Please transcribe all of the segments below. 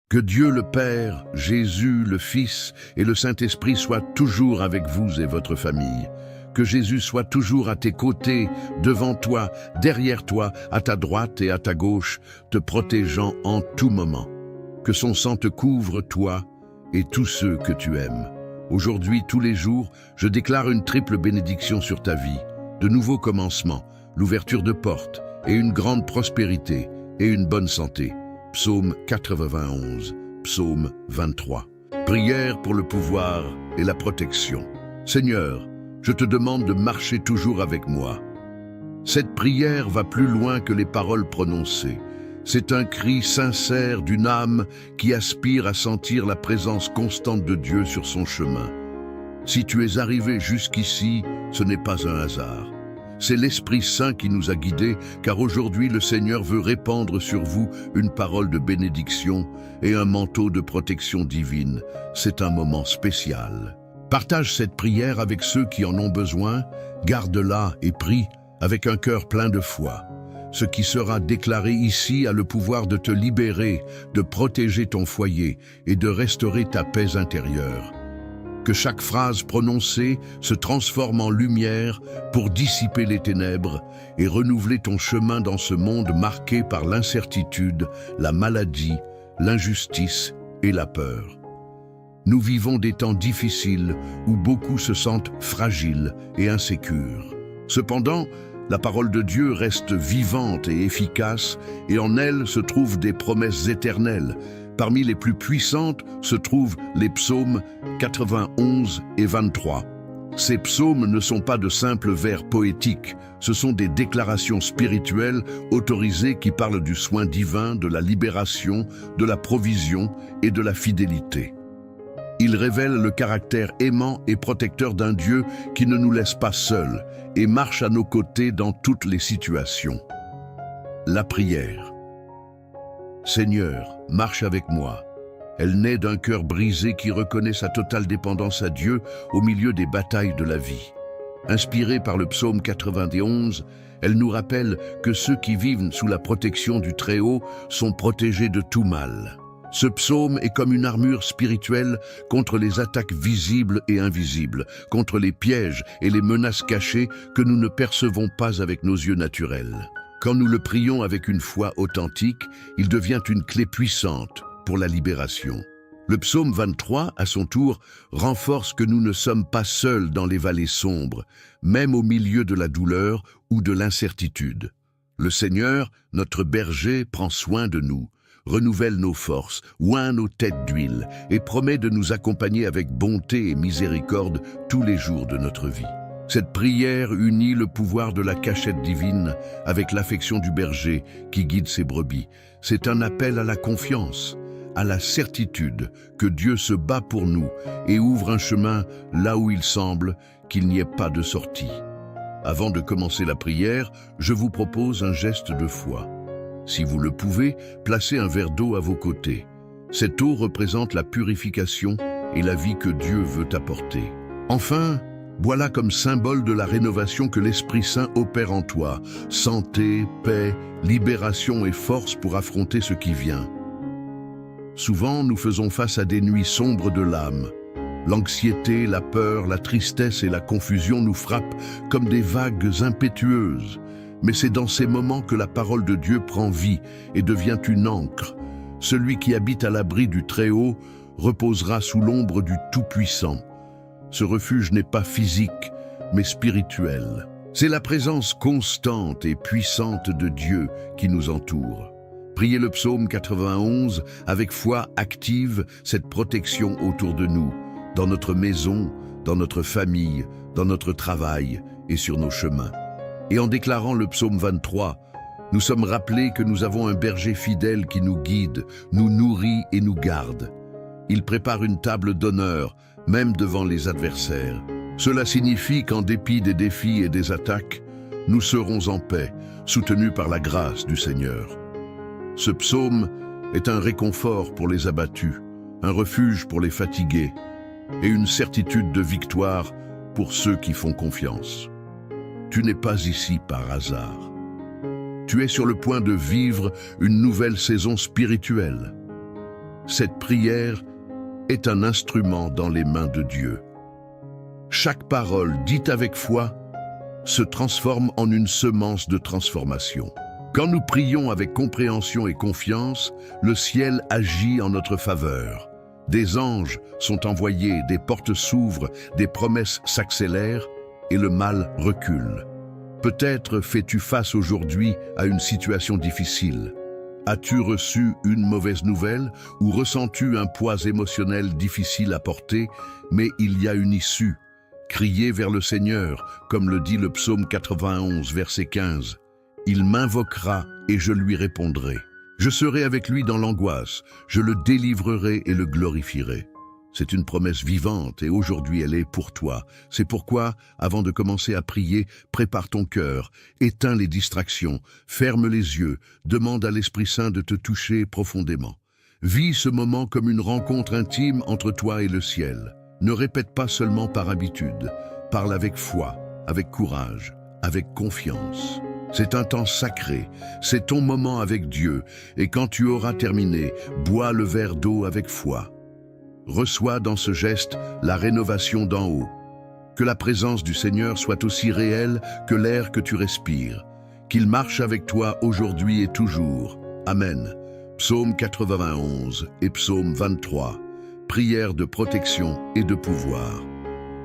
Que Dieu le Père, Jésus le Fils et le Saint-Esprit soient toujours avec vous et votre famille. Que Jésus soit toujours à tes côtés, devant toi, derrière toi, à ta droite et à ta gauche, te protégeant en tout moment. Que son sang te couvre, toi et tous ceux que tu aimes. Aujourd'hui, tous les jours, je déclare une triple bénédiction sur ta vie. De nouveaux commencements, l'ouverture de portes et une grande prospérité et une bonne santé. Psaume 91, Psaume 23. Prière pour le pouvoir et la protection. Seigneur, je te demande de marcher toujours avec moi. Cette prière va plus loin que les paroles prononcées. C'est un cri sincère d'une âme qui aspire à sentir la présence constante de Dieu sur son chemin. Si tu es arrivé jusqu'ici, ce n'est pas un hasard. C'est l'Esprit Saint qui nous a guidés, car aujourd'hui le Seigneur veut répandre sur vous une parole de bénédiction et un manteau de protection divine. C'est un moment spécial. Partage cette prière avec ceux qui en ont besoin, garde-la et prie avec un cœur plein de foi. Ce qui sera déclaré ici a le pouvoir de te libérer, de protéger ton foyer et de restaurer ta paix intérieure. Que chaque phrase prononcée se transforme en lumière pour dissiper les ténèbres et renouveler ton chemin dans ce monde marqué par l'incertitude, la maladie, l'injustice et la peur. Nous vivons des temps difficiles où beaucoup se sentent fragiles et insécures. Cependant, la parole de Dieu reste vivante et efficace et en elle se trouvent des promesses éternelles. Parmi les plus puissantes se trouvent les psaumes 91 et 23. Ces psaumes ne sont pas de simples vers poétiques, ce sont des déclarations spirituelles autorisées qui parlent du soin divin, de la libération, de la provision et de la fidélité. Ils révèlent le caractère aimant et protecteur d'un Dieu qui ne nous laisse pas seuls et marche à nos côtés dans toutes les situations. La prière. Seigneur, marche avec moi. Elle naît d'un cœur brisé qui reconnaît sa totale dépendance à Dieu au milieu des batailles de la vie. Inspirée par le psaume 91, elle nous rappelle que ceux qui vivent sous la protection du Très-Haut sont protégés de tout mal. Ce psaume est comme une armure spirituelle contre les attaques visibles et invisibles, contre les pièges et les menaces cachées que nous ne percevons pas avec nos yeux naturels. Quand nous le prions avec une foi authentique, il devient une clé puissante pour la libération. Le psaume 23, à son tour, renforce que nous ne sommes pas seuls dans les vallées sombres, même au milieu de la douleur ou de l'incertitude. Le Seigneur, notre berger, prend soin de nous, renouvelle nos forces, oint nos têtes d'huile et promet de nous accompagner avec bonté et miséricorde tous les jours de notre vie. Cette prière unit le pouvoir de la cachette divine avec l'affection du berger qui guide ses brebis. C'est un appel à la confiance, à la certitude que Dieu se bat pour nous et ouvre un chemin là où il semble qu'il n'y ait pas de sortie. Avant de commencer la prière, je vous propose un geste de foi. Si vous le pouvez, placez un verre d'eau à vos côtés. Cette eau représente la purification et la vie que Dieu veut apporter. Enfin, bois-la comme symbole de la rénovation que l'Esprit Saint opère en toi. Santé, paix, libération et force pour affronter ce qui vient. Souvent, nous faisons face à des nuits sombres de l'âme. L'anxiété, la peur, la tristesse et la confusion nous frappent comme des vagues impétueuses. Mais c'est dans ces moments que la parole de Dieu prend vie et devient une ancre. Celui qui habite à l'abri du Très-Haut reposera sous l'ombre du Tout-Puissant. Ce refuge n'est pas physique, mais spirituel. C'est la présence constante et puissante de Dieu qui nous entoure. Priez le psaume 91 avec foi active cette protection autour de nous, dans notre maison, dans notre famille, dans notre travail et sur nos chemins. Et en déclarant le psaume 23, nous sommes rappelés que nous avons un berger fidèle qui nous guide, nous nourrit et nous garde. Il prépare une table d'honneur, même devant les adversaires. Cela signifie qu'en dépit des défis et des attaques, nous serons en paix, soutenus par la grâce du Seigneur. Ce psaume est un réconfort pour les abattus, un refuge pour les fatigués et une certitude de victoire pour ceux qui font confiance. Tu n'es pas ici par hasard. Tu es sur le point de vivre une nouvelle saison spirituelle. Cette prière est un instrument dans les mains de Dieu. Chaque parole dite avec foi se transforme en une semence de transformation. Quand nous prions avec compréhension et confiance, le ciel agit en notre faveur. Des anges sont envoyés, des portes s'ouvrent, des promesses s'accélèrent et le mal recule. Peut-être fais-tu face aujourd'hui à une situation difficile. As-tu reçu une mauvaise nouvelle ou ressens-tu un poids émotionnel difficile à porter, mais il y a une issue. Criez vers le Seigneur, comme le dit le psaume 91, verset 15. Il m'invoquera et je lui répondrai. Je serai avec lui dans l'angoisse, je le délivrerai et le glorifierai. C'est une promesse vivante et aujourd'hui elle est pour toi. C'est pourquoi, avant de commencer à prier, prépare ton cœur, éteins les distractions, ferme les yeux, demande à l'Esprit Saint de te toucher profondément. Vis ce moment comme une rencontre intime entre toi et le ciel. Ne répète pas seulement par habitude, parle avec foi, avec courage, avec confiance. C'est un temps sacré, c'est ton moment avec Dieu, et quand tu auras terminé, bois le verre d'eau avec foi. Reçois dans ce geste la rénovation d'en haut. Que la présence du Seigneur soit aussi réelle que l'air que tu respires. Qu'il marche avec toi aujourd'hui et toujours. Amen. Psaume 91 et Psaume 23. Prière de protection et de pouvoir.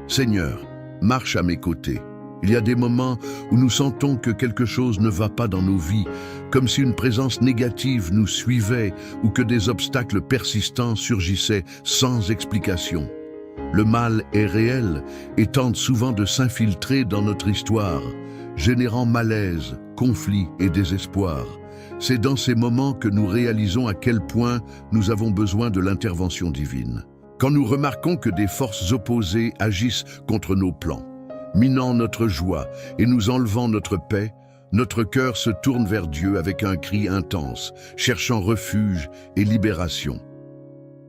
Seigneur, marche à mes côtés. Il y a des moments où nous sentons que quelque chose ne va pas dans nos vies, comme si une présence négative nous suivait ou que des obstacles persistants surgissaient sans explication. Le mal est réel et tente souvent de s'infiltrer dans notre histoire, générant malaise, conflit et désespoir. C'est dans ces moments que nous réalisons à quel point nous avons besoin de l'intervention divine. Quand nous remarquons que des forces opposées agissent contre nos plans, minant notre joie et nous enlevant notre paix, notre cœur se tourne vers Dieu avec un cri intense, cherchant refuge et libération.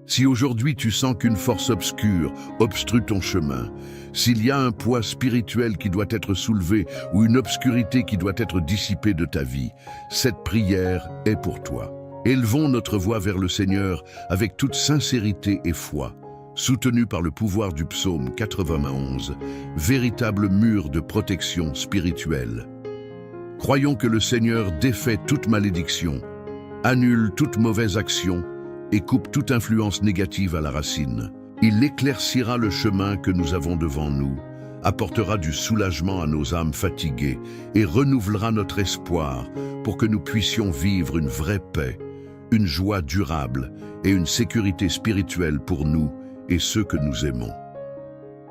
Si aujourd'hui tu sens qu'une force obscure obstrue ton chemin, s'il y a un poids spirituel qui doit être soulevé ou une obscurité qui doit être dissipée de ta vie, cette prière est pour toi. Élevons notre voix vers le Seigneur avec toute sincérité et foi. Soutenu par le pouvoir du psaume 91, véritable mur de protection spirituelle. Croyons que le Seigneur défait toute malédiction, annule toute mauvaise action et coupe toute influence négative à la racine. Il éclaircira le chemin que nous avons devant nous, apportera du soulagement à nos âmes fatiguées et renouvellera notre espoir pour que nous puissions vivre une vraie paix, une joie durable et une sécurité spirituelle pour nous et ceux que nous aimons.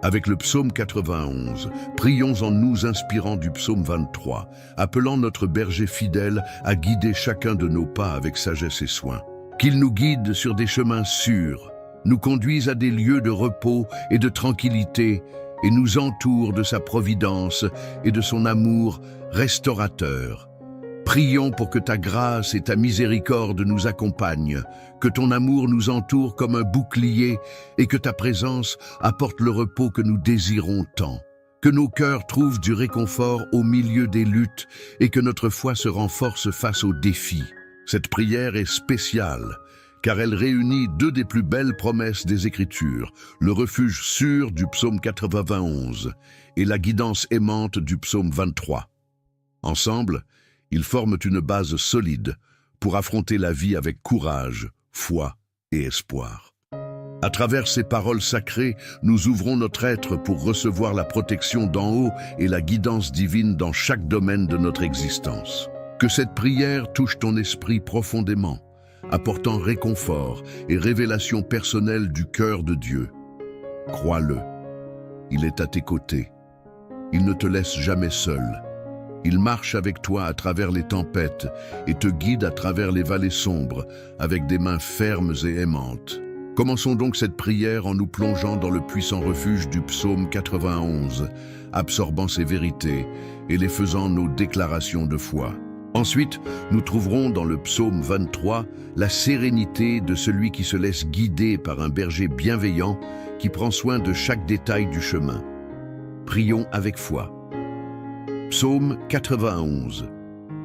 Avec le psaume 91, prions en nous inspirant du psaume 23, appelant notre berger fidèle à guider chacun de nos pas avec sagesse et soin. Qu'il nous guide sur des chemins sûrs, nous conduise à des lieux de repos et de tranquillité et nous entoure de sa providence et de son amour restaurateur. Prions pour que ta grâce et ta miséricorde nous accompagnent, que ton amour nous entoure comme un bouclier et que ta présence apporte le repos que nous désirons tant. Que nos cœurs trouvent du réconfort au milieu des luttes et que notre foi se renforce face aux défis. Cette prière est spéciale, car elle réunit deux des plus belles promesses des Écritures, le refuge sûr du psaume 91 et la guidance aimante du psaume 23. Ensemble, ils forment une base solide pour affronter la vie avec courage, foi et espoir. À travers ces paroles sacrées, nous ouvrons notre être pour recevoir la protection d'en haut et la guidance divine dans chaque domaine de notre existence. Que cette prière touche ton esprit profondément, apportant réconfort et révélation personnelle du cœur de Dieu. Crois-le, il est à tes côtés. Il ne te laisse jamais seul. Il marche avec toi à travers les tempêtes et te guide à travers les vallées sombres avec des mains fermes et aimantes. Commençons donc cette prière en nous plongeant dans le puissant refuge du psaume 91, absorbant ses vérités et les faisant nos déclarations de foi. Ensuite, nous trouverons dans le psaume 23 la sérénité de celui qui se laisse guider par un berger bienveillant qui prend soin de chaque détail du chemin. Prions avec foi. Psaume 91.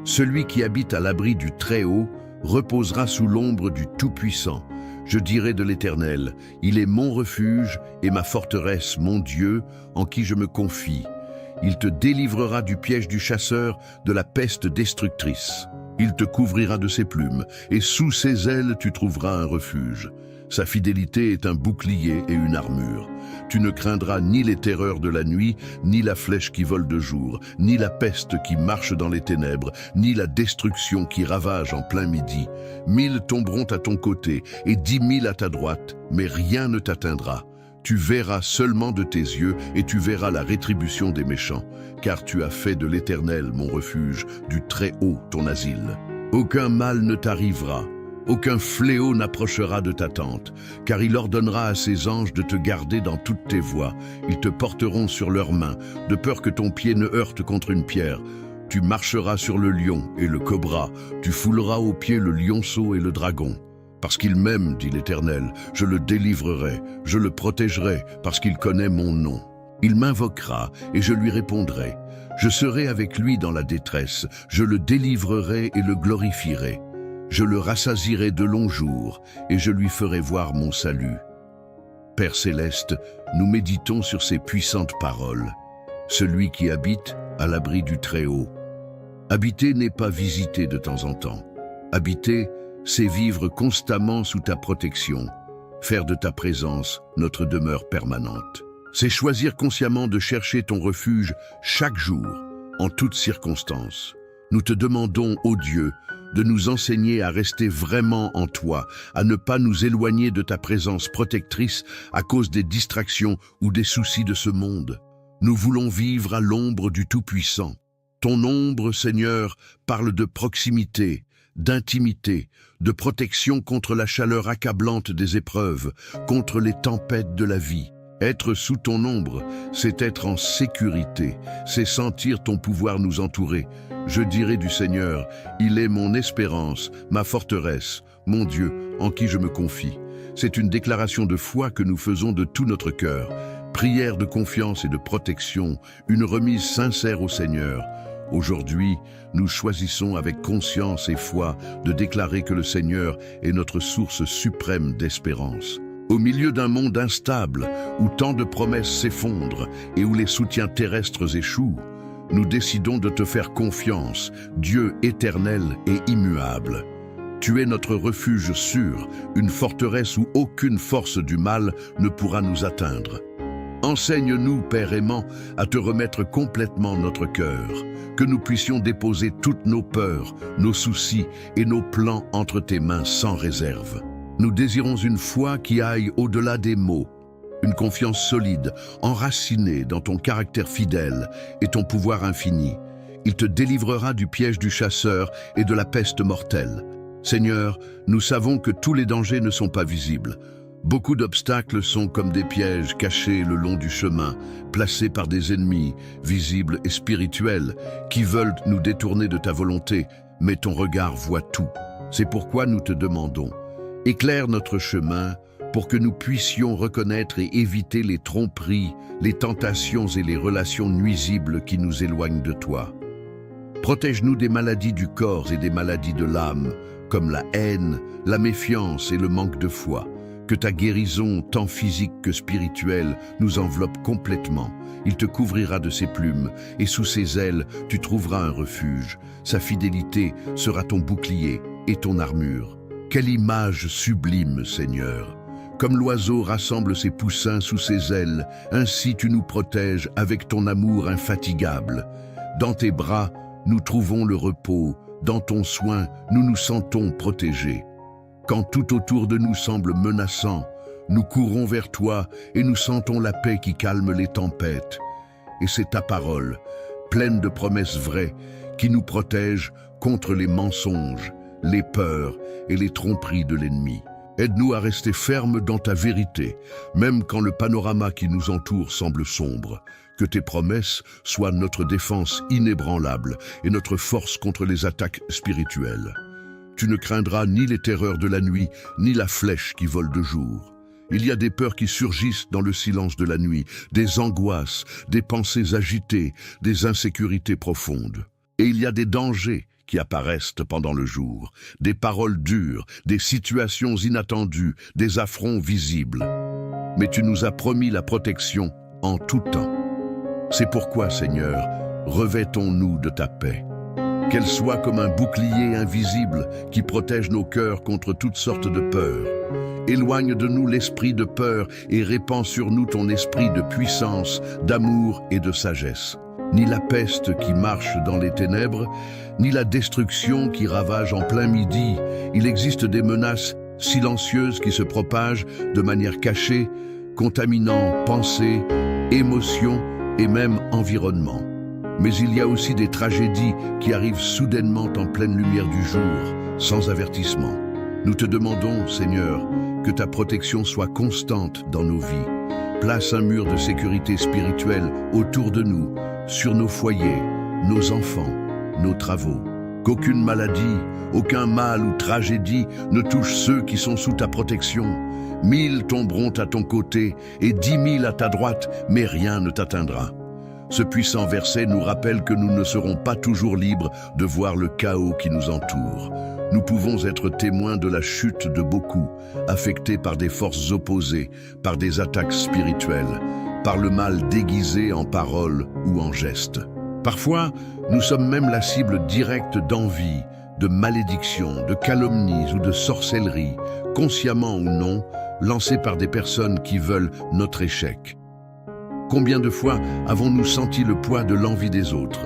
Celui qui habite à l'abri du Très-Haut reposera sous l'ombre du Tout-Puissant. Je dirai de l'Éternel, il est mon refuge et ma forteresse, mon Dieu, en qui je me confie. Il te délivrera du piège du chasseur, de la peste destructrice. Il te couvrira de ses plumes, et sous ses ailes tu trouveras un refuge. Sa fidélité est un bouclier et une armure. Tu ne craindras ni les terreurs de la nuit, ni la flèche qui vole de jour, ni la peste qui marche dans les ténèbres, ni la destruction qui ravage en plein midi. 1000 tomberont à ton côté et 10 000 à ta droite, mais rien ne t'atteindra. Tu verras seulement de tes yeux et tu verras la rétribution des méchants, car tu as fait de l'Éternel mon refuge, du Très-Haut ton asile. Aucun mal ne t'arrivera. Aucun fléau n'approchera de ta tente, car il ordonnera à ses anges de te garder dans toutes tes voies. Ils te porteront sur leurs mains, de peur que ton pied ne heurte contre une pierre. Tu marcheras sur le lion et le cobra, tu fouleras aux pieds le lionceau et le dragon. Parce qu'il m'aime, dit l'Éternel, je le délivrerai, je le protégerai, parce qu'il connaît mon nom. Il m'invoquera et je lui répondrai. Je serai avec lui dans la détresse, je le délivrerai et le glorifierai. Je le rassasierai de longs jours, et je lui ferai voir mon salut. Père céleste, nous méditons sur ces puissantes paroles. Celui qui habite à l'abri du Très-Haut. Habiter n'est pas visiter de temps en temps. Habiter, c'est vivre constamment sous ta protection, faire de ta présence notre demeure permanente. C'est choisir consciemment de chercher ton refuge chaque jour, en toutes circonstances. Nous te demandons, ô Dieu, de nous enseigner à rester vraiment en toi, à ne pas nous éloigner de ta présence protectrice à cause des distractions ou des soucis de ce monde. Nous voulons vivre à l'ombre du Tout-Puissant. Ton ombre, Seigneur, parle de proximité, d'intimité, de protection contre la chaleur accablante des épreuves, contre les tempêtes de la vie. Être sous ton ombre, c'est être en sécurité, c'est sentir ton pouvoir nous entourer. Je dirai du Seigneur, il est mon espérance, ma forteresse, mon Dieu, en qui je me confie. C'est une déclaration de foi que nous faisons de tout notre cœur. Prière de confiance et de protection, une remise sincère au Seigneur. Aujourd'hui, nous choisissons avec conscience et foi de déclarer que le Seigneur est notre source suprême d'espérance. Au milieu d'un monde instable, où tant de promesses s'effondrent et où les soutiens terrestres échouent, nous décidons de te faire confiance, Dieu éternel et immuable. Tu es notre refuge sûr, une forteresse où aucune force du mal ne pourra nous atteindre. Enseigne-nous, Père aimant, à te remettre complètement notre cœur, que nous puissions déposer toutes nos peurs, nos soucis et nos plans entre tes mains sans réserve. Nous désirons une foi qui aille au-delà des mots, une confiance solide, enracinée dans ton caractère fidèle et ton pouvoir infini. Il te délivrera du piège du chasseur et de la peste mortelle. Seigneur, nous savons que tous les dangers ne sont pas visibles. Beaucoup d'obstacles sont comme des pièges cachés le long du chemin, placés par des ennemis, visibles et spirituels, qui veulent nous détourner de ta volonté, mais ton regard voit tout. C'est pourquoi nous te demandons, éclaire notre chemin pour que nous puissions reconnaître et éviter les tromperies, les tentations et les relations nuisibles qui nous éloignent de toi. Protège-nous des maladies du corps et des maladies de l'âme, comme la haine, la méfiance et le manque de foi. Que ta guérison, tant physique que spirituelle, nous enveloppe complètement. Il te couvrira de ses plumes, et sous ses ailes, tu trouveras un refuge. Sa fidélité sera ton bouclier et ton armure. Quelle image sublime, Seigneur! Comme l'oiseau rassemble ses poussins sous ses ailes, ainsi tu nous protèges avec ton amour infatigable. Dans tes bras, nous trouvons le repos. Dans ton soin, nous nous sentons protégés. Quand tout autour de nous semble menaçant, nous courons vers toi et nous sentons la paix qui calme les tempêtes. Et c'est ta parole, pleine de promesses vraies, qui nous protège contre les mensonges, les peurs et les tromperies de l'ennemi. Aide-nous à rester fermes dans ta vérité, même quand le panorama qui nous entoure semble sombre. Que tes promesses soient notre défense inébranlable et notre force contre les attaques spirituelles. Tu ne craindras ni les terreurs de la nuit, ni la flèche qui vole de jour. Il y a des peurs qui surgissent dans le silence de la nuit, des angoisses, des pensées agitées, des insécurités profondes. Et il y a des dangers qui apparaissent pendant le jour, des paroles dures, des situations inattendues, des affronts visibles. Mais tu nous as promis la protection en tout temps. C'est pourquoi, Seigneur, revêtons-nous de ta paix. Qu'elle soit comme un bouclier invisible qui protège nos cœurs contre toutes sortes de peurs. Éloigne de nous l'esprit de peur et répand sur nous ton esprit de puissance, d'amour et de sagesse. Ni la peste qui marche dans les ténèbres, ni la destruction qui ravage en plein midi. Il existe des menaces silencieuses qui se propagent de manière cachée, contaminant pensées, émotions et même environnement. Mais il y a aussi des tragédies qui arrivent soudainement en pleine lumière du jour, sans avertissement. Nous te demandons, Seigneur, que ta protection soit constante dans nos vies. Place un mur de sécurité spirituelle autour de nous, sur nos foyers, nos enfants, nos travaux. Qu'aucune maladie, aucun mal ou tragédie ne touche ceux qui sont sous ta protection. 1000 tomberont à ton côté et 10 000 à ta droite, mais rien ne t'atteindra. Ce puissant verset nous rappelle que nous ne serons pas toujours libres de voir le chaos qui nous entoure. Nous pouvons être témoins de la chute de beaucoup, affectés par des forces opposées, par des attaques spirituelles, par le mal déguisé en paroles ou en gestes. Parfois, nous sommes même la cible directe d'envie, de malédictions, de calomnies ou de sorcellerie, consciemment ou non, lancées par des personnes qui veulent notre échec. Combien de fois avons-nous senti le poids de l'envie des autres?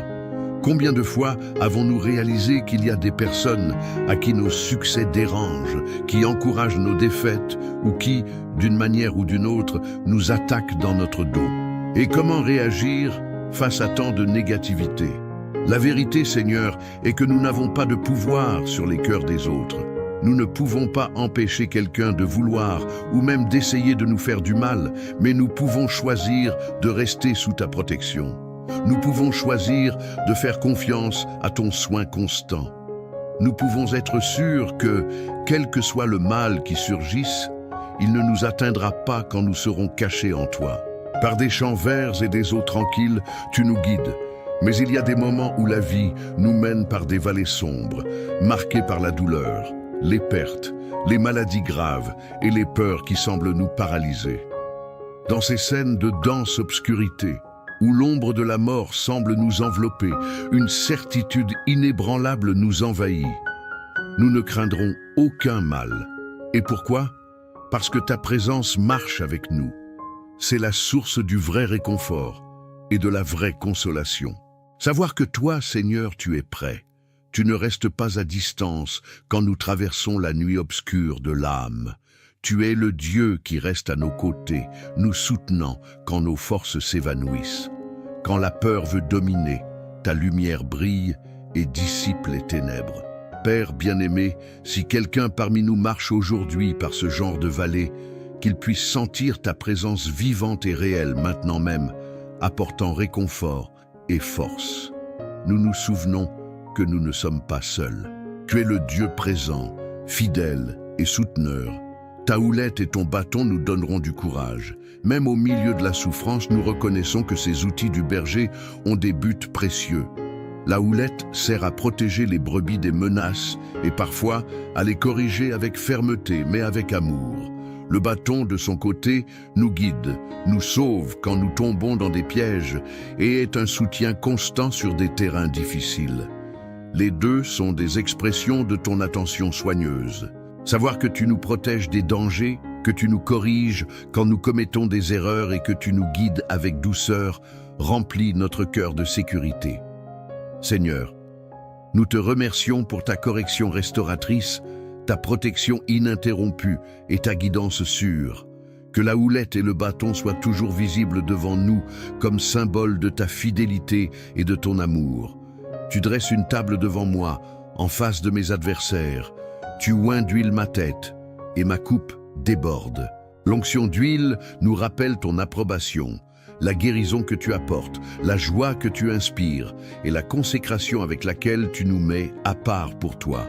Combien de fois avons-nous réalisé qu'il y a des personnes à qui nos succès dérangent, qui encouragent nos défaites ou qui, d'une manière ou d'une autre, nous attaquent dans notre dos? Et comment réagir face à tant de négativité? La vérité, Seigneur, est que nous n'avons pas de pouvoir sur les cœurs des autres. Nous ne pouvons pas empêcher quelqu'un de vouloir ou même d'essayer de nous faire du mal, mais nous pouvons choisir de rester sous ta protection. Nous pouvons choisir de faire confiance à ton soin constant. Nous pouvons être sûrs que, quel que soit le mal qui surgisse, il ne nous atteindra pas quand nous serons cachés en toi. Par des champs verts et des eaux tranquilles, tu nous guides. Mais il y a des moments où la vie nous mène par des vallées sombres, marquées par la douleur, les pertes, les maladies graves et les peurs qui semblent nous paralyser. Dans ces scènes de dense obscurité, où l'ombre de la mort semble nous envelopper, une certitude inébranlable nous envahit. Nous ne craindrons aucun mal. Et pourquoi? Parce que ta présence marche avec nous. C'est la source du vrai réconfort et de la vraie consolation. Savoir que toi, Seigneur, tu es prêt. Tu ne restes pas à distance quand nous traversons la nuit obscure de l'âme. Tu es le Dieu qui reste à nos côtés, nous soutenant quand nos forces s'évanouissent. Quand la peur veut dominer, ta lumière brille et dissipe les ténèbres. Père bien-aimé, si quelqu'un parmi nous marche aujourd'hui par ce genre de vallée, qu'il puisse sentir ta présence vivante et réelle maintenant même, apportant réconfort et force. Nous nous souvenons que nous ne sommes pas seuls. Tu es le Dieu présent, fidèle et souteneur. Ta houlette et ton bâton nous donneront du courage. Même au milieu de la souffrance, nous reconnaissons que ces outils du berger ont des buts précieux. La houlette sert à protéger les brebis des menaces et parfois à les corriger avec fermeté, mais avec amour. Le bâton, de son côté, nous guide, nous sauve quand nous tombons dans des pièges et est un soutien constant sur des terrains difficiles. Les deux sont des expressions de ton attention soigneuse. Savoir que tu nous protèges des dangers, que tu nous corriges quand nous commettons des erreurs et que tu nous guides avec douceur, remplit notre cœur de sécurité. Seigneur, nous te remercions pour ta correction restauratrice, ta protection ininterrompue et ta guidance sûre. Que la houlette et le bâton soient toujours visibles devant nous comme symbole de ta fidélité et de ton amour. Tu dresses une table devant moi, en face de mes adversaires. Tu oins d'huile ma tête et ma coupe déborde. L'onction d'huile nous rappelle ton approbation, la guérison que tu apportes, la joie que tu inspires et la consécration avec laquelle tu nous mets à part pour toi.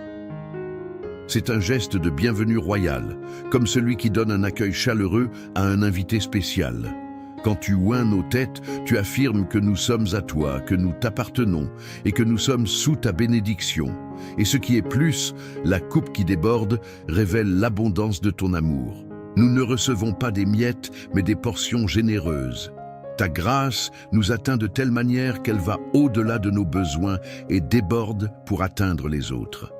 C'est un geste de bienvenue royale, comme celui qui donne un accueil chaleureux à un invité spécial. Quand tu oins nos têtes, tu affirmes que nous sommes à toi, que nous t'appartenons et que nous sommes sous ta bénédiction. Et ce qui est plus, la coupe qui déborde révèle l'abondance de ton amour. Nous ne recevons pas des miettes, mais des portions généreuses. Ta grâce nous atteint de telle manière qu'elle va au-delà de nos besoins et déborde pour atteindre les autres.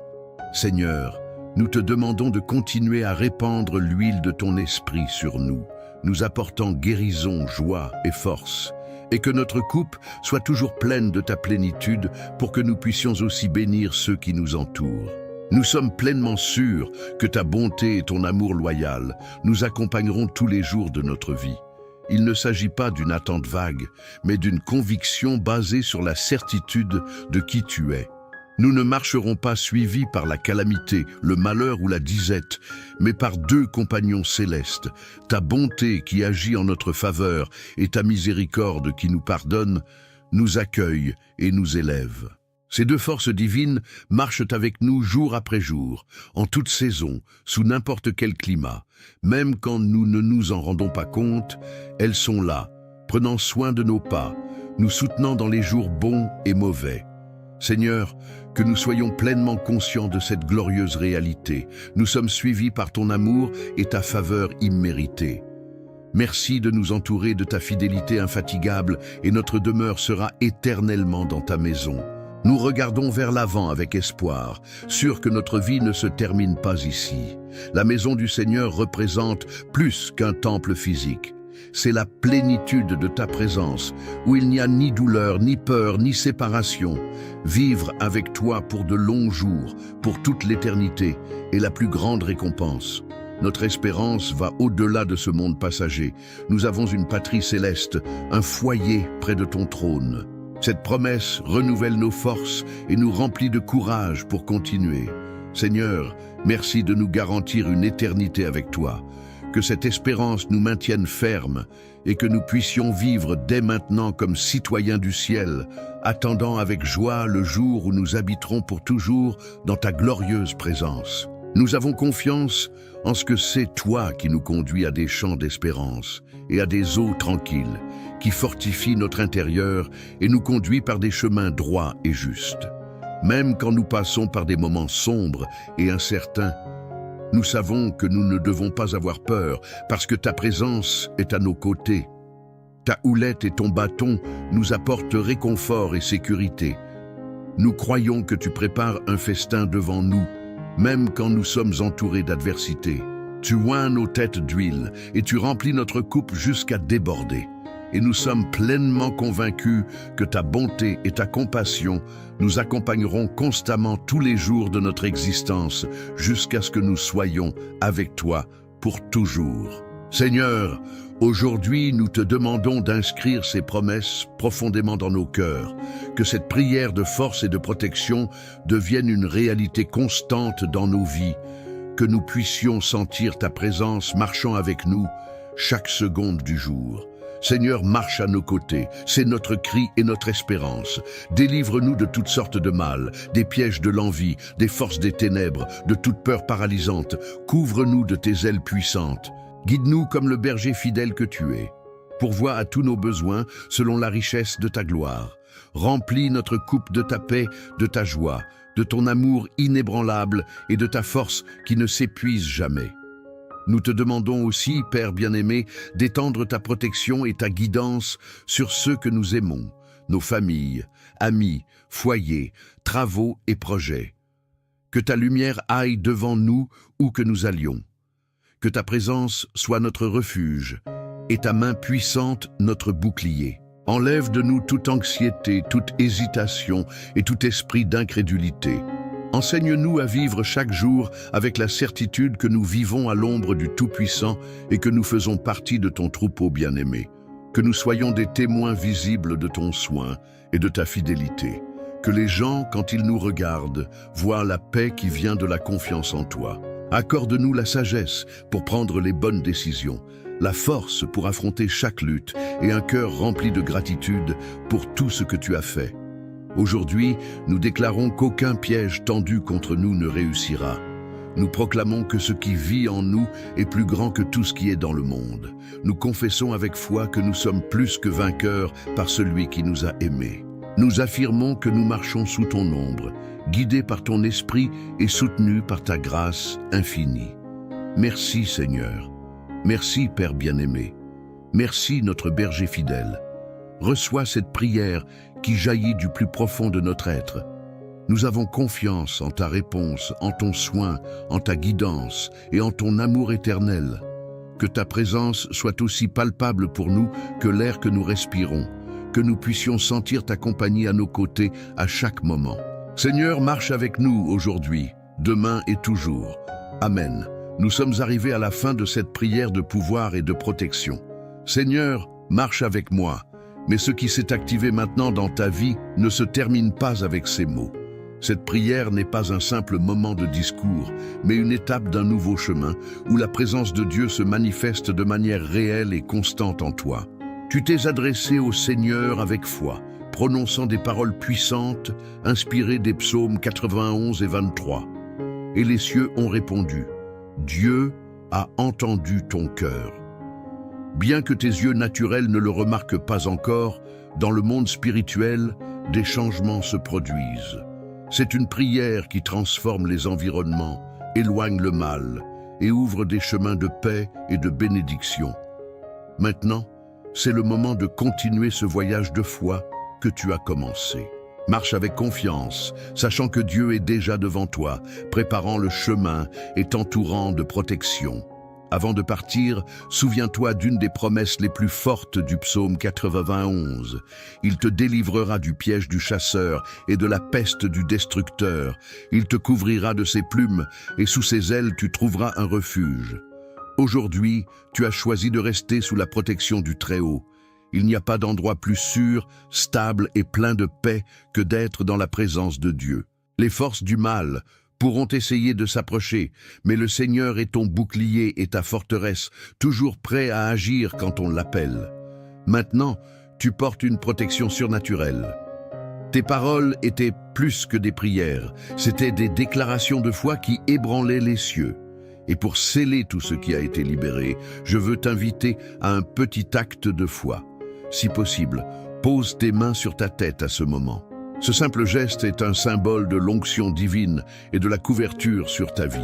Seigneur, nous te demandons de continuer à répandre l'huile de ton esprit sur nous, nous apportant guérison, joie et force, et que notre coupe soit toujours pleine de ta plénitude pour que nous puissions aussi bénir ceux qui nous entourent. Nous sommes pleinement sûrs que ta bonté et ton amour loyal nous accompagneront tous les jours de notre vie. Il ne s'agit pas d'une attente vague, mais d'une conviction basée sur la certitude de qui tu es. Nous ne marcherons pas suivis par la calamité, le malheur ou la disette, mais par deux compagnons célestes, ta bonté qui agit en notre faveur et ta miséricorde qui nous pardonne, nous accueille et nous élève. Ces deux forces divines marchent avec nous jour après jour, en toute saison, sous n'importe quel climat. Même quand nous ne nous en rendons pas compte, elles sont là, prenant soin de nos pas, nous soutenant dans les jours bons et mauvais. Seigneur, que nous soyons pleinement conscients de cette glorieuse réalité. Nous sommes suivis par ton amour et ta faveur imméritée. Merci de nous entourer de ta fidélité infatigable et notre demeure sera éternellement dans ta maison. Nous regardons vers l'avant avec espoir, sûrs que notre vie ne se termine pas ici. La maison du Seigneur représente plus qu'un temple physique. C'est la plénitude de ta présence, où il n'y a ni douleur, ni peur, ni séparation. Vivre avec toi pour de longs jours, pour toute l'éternité, est la plus grande récompense. Notre espérance va au-delà de ce monde passager. Nous avons une patrie céleste, un foyer près de ton trône. Cette promesse renouvelle nos forces et nous remplit de courage pour continuer. Seigneur, merci de nous garantir une éternité avec toi. Que cette espérance nous maintienne fermes et que nous puissions vivre dès maintenant comme citoyens du ciel, attendant avec joie le jour où nous habiterons pour toujours dans ta glorieuse présence. Nous avons confiance en ce que c'est toi qui nous conduis à des champs d'espérance et à des eaux tranquilles, qui fortifient notre intérieur et nous conduit par des chemins droits et justes. Même quand nous passons par des moments sombres et incertains, nous savons que nous ne devons pas avoir peur parce que ta présence est à nos côtés. Ta houlette et ton bâton nous apportent réconfort et sécurité. Nous croyons que tu prépares un festin devant nous, même quand nous sommes entourés d'adversité. Tu oins nos têtes d'huile et tu remplis notre coupe jusqu'à déborder. Et nous sommes pleinement convaincus que ta bonté et ta compassion nous accompagneront constamment tous les jours de notre existence jusqu'à ce que nous soyons avec toi pour toujours. Seigneur, aujourd'hui nous te demandons d'inscrire ces promesses profondément dans nos cœurs, que cette prière de force et de protection devienne une réalité constante dans nos vies, que nous puissions sentir ta présence marchant avec nous chaque seconde du jour. Seigneur, marche à nos côtés, c'est notre cri et notre espérance. Délivre-nous de toutes sortes de mal, des pièges de l'envie, des forces des ténèbres, de toute peur paralysante. Couvre-nous de tes ailes puissantes. Guide-nous comme le berger fidèle que tu es. Pourvois à tous nos besoins selon la richesse de ta gloire. Remplis notre coupe de ta paix, de ta joie, de ton amour inébranlable et de ta force qui ne s'épuise jamais. Nous te demandons aussi, Père bien-aimé, d'étendre ta protection et ta guidance sur ceux que nous aimons, nos familles, amis, foyers, travaux et projets. Que ta lumière aille devant nous où que nous allions. Que ta présence soit notre refuge et ta main puissante notre bouclier. Enlève de nous toute anxiété, toute hésitation et tout esprit d'incrédulité. Enseigne-nous à vivre chaque jour avec la certitude que nous vivons à l'ombre du Tout-Puissant et que nous faisons partie de ton troupeau bien-aimé. Que nous soyons des témoins visibles de ton soin et de ta fidélité. Que les gens, quand ils nous regardent, voient la paix qui vient de la confiance en toi. Accorde-nous la sagesse pour prendre les bonnes décisions, la force pour affronter chaque lutte et un cœur rempli de gratitude pour tout ce que tu as fait. Aujourd'hui, nous déclarons qu'aucun piège tendu contre nous ne réussira. Nous proclamons que ce qui vit en nous est plus grand que tout ce qui est dans le monde. Nous confessons avec foi que nous sommes plus que vainqueurs par celui qui nous a aimés. Nous affirmons que nous marchons sous ton ombre, guidés par ton esprit et soutenus par ta grâce infinie. Merci Seigneur. Merci Père bien-aimé. Merci notre berger fidèle. Reçois cette prière qui jaillit du plus profond de notre être. Nous avons confiance en ta réponse, en ton soin, en ta guidance et en ton amour éternel. Que ta présence soit aussi palpable pour nous que l'air que nous respirons, que nous puissions sentir ta compagnie à nos côtés à chaque moment. Seigneur, marche avec nous aujourd'hui, demain et toujours. Amen. Nous sommes arrivés à la fin de cette prière de pouvoir et de protection. Seigneur, marche avec moi, mais ce qui s'est activé maintenant dans ta vie ne se termine pas avec ces mots. Cette prière n'est pas un simple moment de discours, mais une étape d'un nouveau chemin où la présence de Dieu se manifeste de manière réelle et constante en toi. Tu t'es adressé au Seigneur avec foi, prononçant des paroles puissantes, inspirées des psaumes 91 et 23. Et les cieux ont répondu, « Dieu a entendu ton cœur ». Bien que tes yeux naturels ne le remarquent pas encore, dans le monde spirituel, des changements se produisent. C'est une prière qui transforme les environnements, éloigne le mal et ouvre des chemins de paix et de bénédiction. Maintenant, c'est le moment de continuer ce voyage de foi que tu as commencé. Marche avec confiance, sachant que Dieu est déjà devant toi, préparant le chemin et t'entourant de protection. Avant de partir, souviens-toi d'une des promesses les plus fortes du psaume 91. Il te délivrera du piège du chasseur et de la peste du destructeur. Il te couvrira de ses plumes et sous ses ailes tu trouveras un refuge. Aujourd'hui, tu as choisi de rester sous la protection du Très-Haut. Il n'y a pas d'endroit plus sûr, stable et plein de paix que d'être dans la présence de Dieu. Les forces du mal pourront essayer de s'approcher, mais le Seigneur est ton bouclier et ta forteresse, toujours prêt à agir quand on l'appelle. Maintenant, tu portes une protection surnaturelle. Tes paroles étaient plus que des prières, c'étaient des déclarations de foi qui ébranlaient les cieux. Et pour sceller tout ce qui a été libéré, je veux t'inviter à un petit acte de foi. Si possible, pose tes mains sur ta tête à ce moment. Ce simple geste est un symbole de l'onction divine et de la couverture sur ta vie.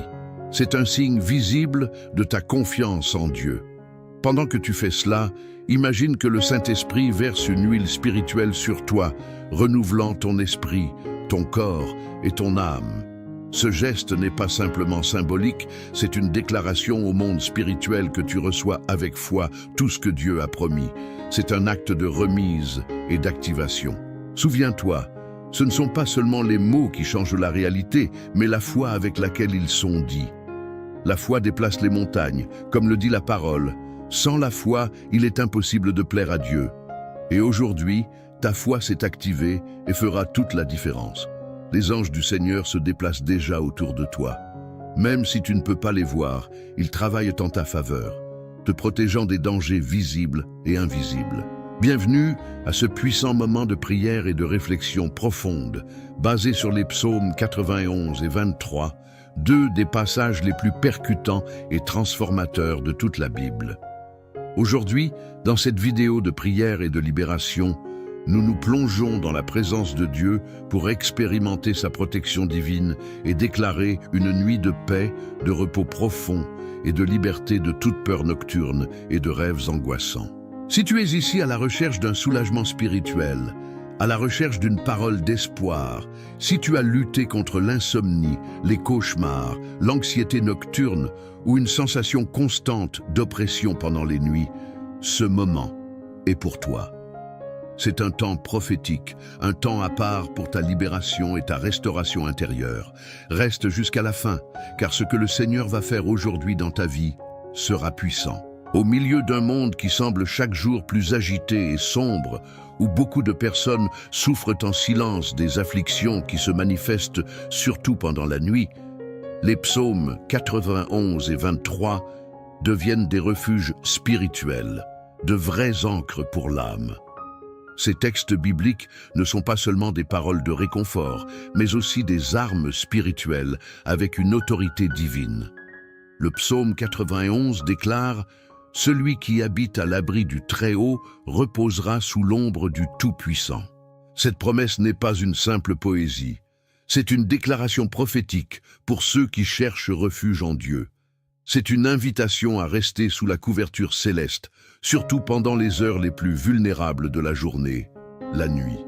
C'est un signe visible de ta confiance en Dieu. Pendant que tu fais cela, imagine que le Saint-Esprit verse une huile spirituelle sur toi, renouvelant ton esprit, ton corps et ton âme. Ce geste n'est pas simplement symbolique, c'est une déclaration au monde spirituel que tu reçois avec foi tout ce que Dieu a promis. C'est un acte de remise et d'activation. Souviens-toi, ce ne sont pas seulement les mots qui changent la réalité, mais la foi avec laquelle ils sont dits. La foi déplace les montagnes, comme le dit la parole. Sans la foi, il est impossible de plaire à Dieu. Et aujourd'hui, ta foi s'est activée et fera toute la différence. Les anges du Seigneur se déplacent déjà autour de toi. Même si tu ne peux pas les voir, ils travaillent en ta faveur, te protégeant des dangers visibles et invisibles. Bienvenue à ce puissant moment de prière et de réflexion profonde, basé sur les psaumes 91 et 23, deux des passages les plus percutants et transformateurs de toute la Bible. Aujourd'hui, dans cette vidéo de prière et de libération, nous nous plongeons dans la présence de Dieu pour expérimenter sa protection divine et déclarer une nuit de paix, de repos profond et de liberté de toute peur nocturne et de rêves angoissants. Si tu es ici à la recherche d'un soulagement spirituel, à la recherche d'une parole d'espoir, si tu as lutté contre l'insomnie, les cauchemars, l'anxiété nocturne ou une sensation constante d'oppression pendant les nuits, ce moment est pour toi. C'est un temps prophétique, un temps à part pour ta libération et ta restauration intérieure. Reste jusqu'à la fin, car ce que le Seigneur va faire aujourd'hui dans ta vie sera puissant. Au milieu d'un monde qui semble chaque jour plus agité et sombre, où beaucoup de personnes souffrent en silence des afflictions qui se manifestent surtout pendant la nuit, les psaumes 91 et 23 deviennent des refuges spirituels, de vraies ancres pour l'âme. Ces textes bibliques ne sont pas seulement des paroles de réconfort, mais aussi des armes spirituelles avec une autorité divine. Le psaume 91 déclare « Celui qui habite à l'abri du Très-Haut reposera sous l'ombre du Tout-Puissant ». Cette promesse n'est pas une simple poésie. C'est une déclaration prophétique pour ceux qui cherchent refuge en Dieu. C'est une invitation à rester sous la couverture céleste, surtout pendant les heures les plus vulnérables de la journée, la nuit.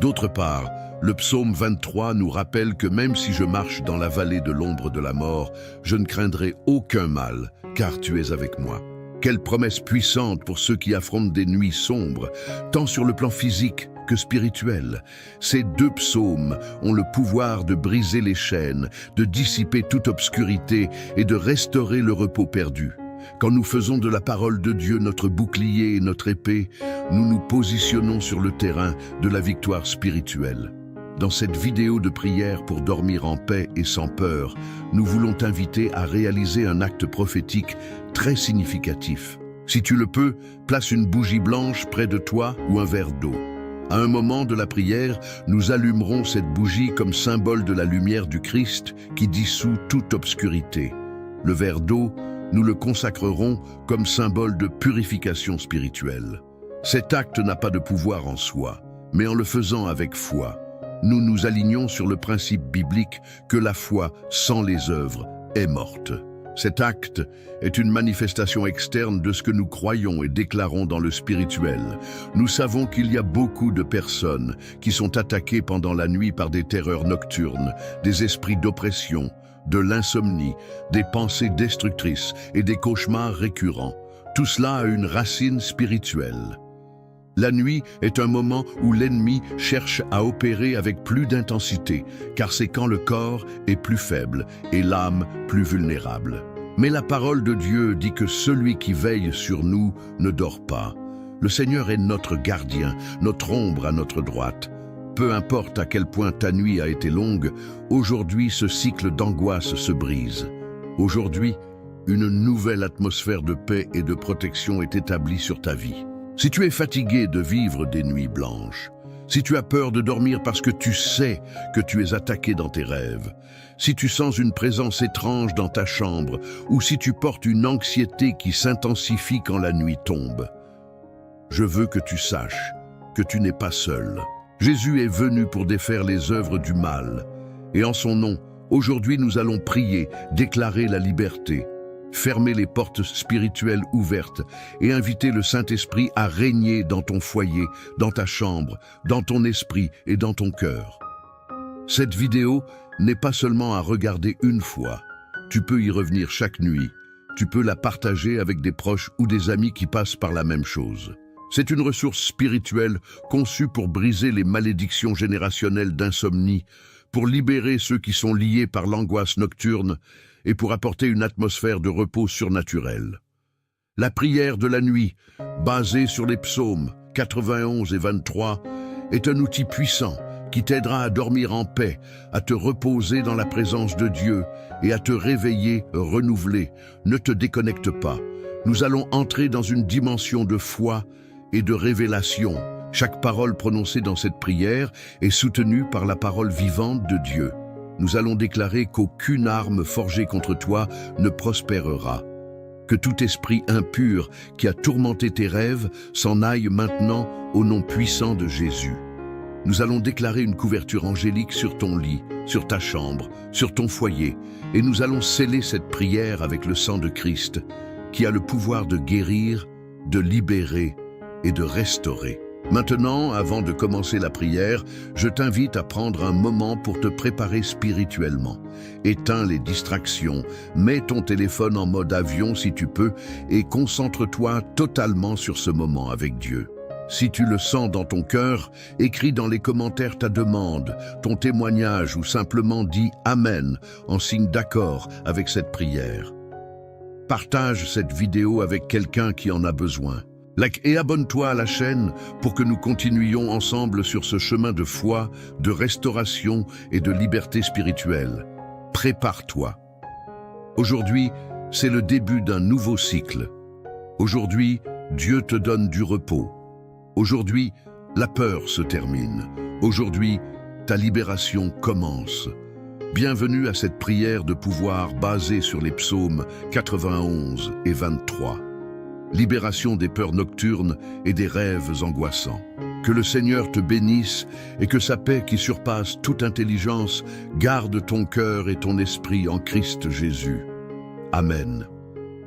D'autre part, le psaume 23 nous rappelle que même si je marche dans la vallée de l'ombre de la mort, je ne craindrai aucun mal, car tu es avec moi. Quelle promesse puissante pour ceux qui affrontent des nuits sombres, tant sur le plan physique que spirituel. Ces deux psaumes ont le pouvoir de briser les chaînes, de dissiper toute obscurité et de restaurer le repos perdu. Quand nous faisons de la parole de Dieu notre bouclier et notre épée, nous nous positionnons sur le terrain de la victoire spirituelle. Dans cette vidéo de prière pour dormir en paix et sans peur, nous voulons t'inviter à réaliser un acte prophétique très significatif. Si tu le peux, place une bougie blanche près de toi ou un verre d'eau. À un moment de la prière, nous allumerons cette bougie comme symbole de la lumière du Christ qui dissout toute obscurité. Le verre d'eau, nous le consacrerons comme symbole de purification spirituelle. Cet acte n'a pas de pouvoir en soi, mais en le faisant avec foi, nous nous alignons sur le principe biblique que la foi sans les œuvres est morte. Cet acte est une manifestation externe de ce que nous croyons et déclarons dans le spirituel. Nous savons qu'il y a beaucoup de personnes qui sont attaquées pendant la nuit par des terreurs nocturnes, des esprits d'oppression, de l'insomnie, des pensées destructrices et des cauchemars récurrents. Tout cela a une racine spirituelle. La nuit est un moment où l'ennemi cherche à opérer avec plus d'intensité, car c'est quand le corps est plus faible et l'âme plus vulnérable. Mais la parole de Dieu dit que celui qui veille sur nous ne dort pas. Le Seigneur est notre gardien, notre ombre à notre droite. Peu importe à quel point ta nuit a été longue, aujourd'hui ce cycle d'angoisse se brise. Aujourd'hui, une nouvelle atmosphère de paix et de protection est établie sur ta vie. Si tu es fatigué de vivre des nuits blanches, si tu as peur de dormir parce que tu sais que tu es attaqué dans tes rêves, si tu sens une présence étrange dans ta chambre ou si tu portes une anxiété qui s'intensifie quand la nuit tombe, je veux que tu saches que tu n'es pas seul. Jésus est venu pour défaire les œuvres du mal. Et en son nom, aujourd'hui nous allons prier, déclarer la liberté, fermer les portes spirituelles ouvertes et inviter le Saint-Esprit à régner dans ton foyer, dans ta chambre, dans ton esprit et dans ton cœur. Cette vidéo n'est pas seulement à regarder une fois. Tu peux y revenir chaque nuit. Tu peux la partager avec des proches ou des amis qui passent par la même chose. C'est une ressource spirituelle conçue pour briser les malédictions générationnelles d'insomnie, pour libérer ceux qui sont liés par l'angoisse nocturne et pour apporter une atmosphère de repos surnaturel. La prière de la nuit, basée sur les psaumes 91 et 23, est un outil puissant qui t'aidera à dormir en paix, à te reposer dans la présence de Dieu et à te réveiller renouvelé. Ne te déconnecte pas. Nous allons entrer dans une dimension de foi et de révélation. Chaque parole prononcée dans cette prière est soutenue par la parole vivante de Dieu. Nous allons déclarer qu'aucune arme forgée contre toi ne prospérera. Que tout esprit impur qui a tourmenté tes rêves s'en aille maintenant au nom puissant de Jésus. Nous allons déclarer une couverture angélique sur ton lit, sur ta chambre, sur ton foyer, et nous allons sceller cette prière avec le sang de Christ, qui a le pouvoir de guérir, de libérer et de restaurer. Maintenant, avant de commencer la prière, je t'invite à prendre un moment pour te préparer spirituellement. Éteins les distractions, mets ton téléphone en mode avion si tu peux et concentre-toi totalement sur ce moment avec Dieu. Si tu le sens dans ton cœur, écris dans les commentaires ta demande, ton témoignage ou simplement dis « Amen » en signe d'accord avec cette prière. Partage cette vidéo avec quelqu'un qui en a besoin. Like et abonne-toi à la chaîne pour que nous continuions ensemble sur ce chemin de foi, de restauration et de liberté spirituelle. Prépare-toi. Aujourd'hui, c'est le début d'un nouveau cycle. Aujourd'hui, Dieu te donne du repos. Aujourd'hui, La peur se termine. Aujourd'hui, ta libération commence. Bienvenue à cette prière de pouvoir basée sur les psaumes 91 et 23. Libération des peurs nocturnes et des rêves angoissants. Que le Seigneur te bénisse et que sa paix qui surpasse toute intelligence garde ton cœur et ton esprit en Christ Jésus. Amen.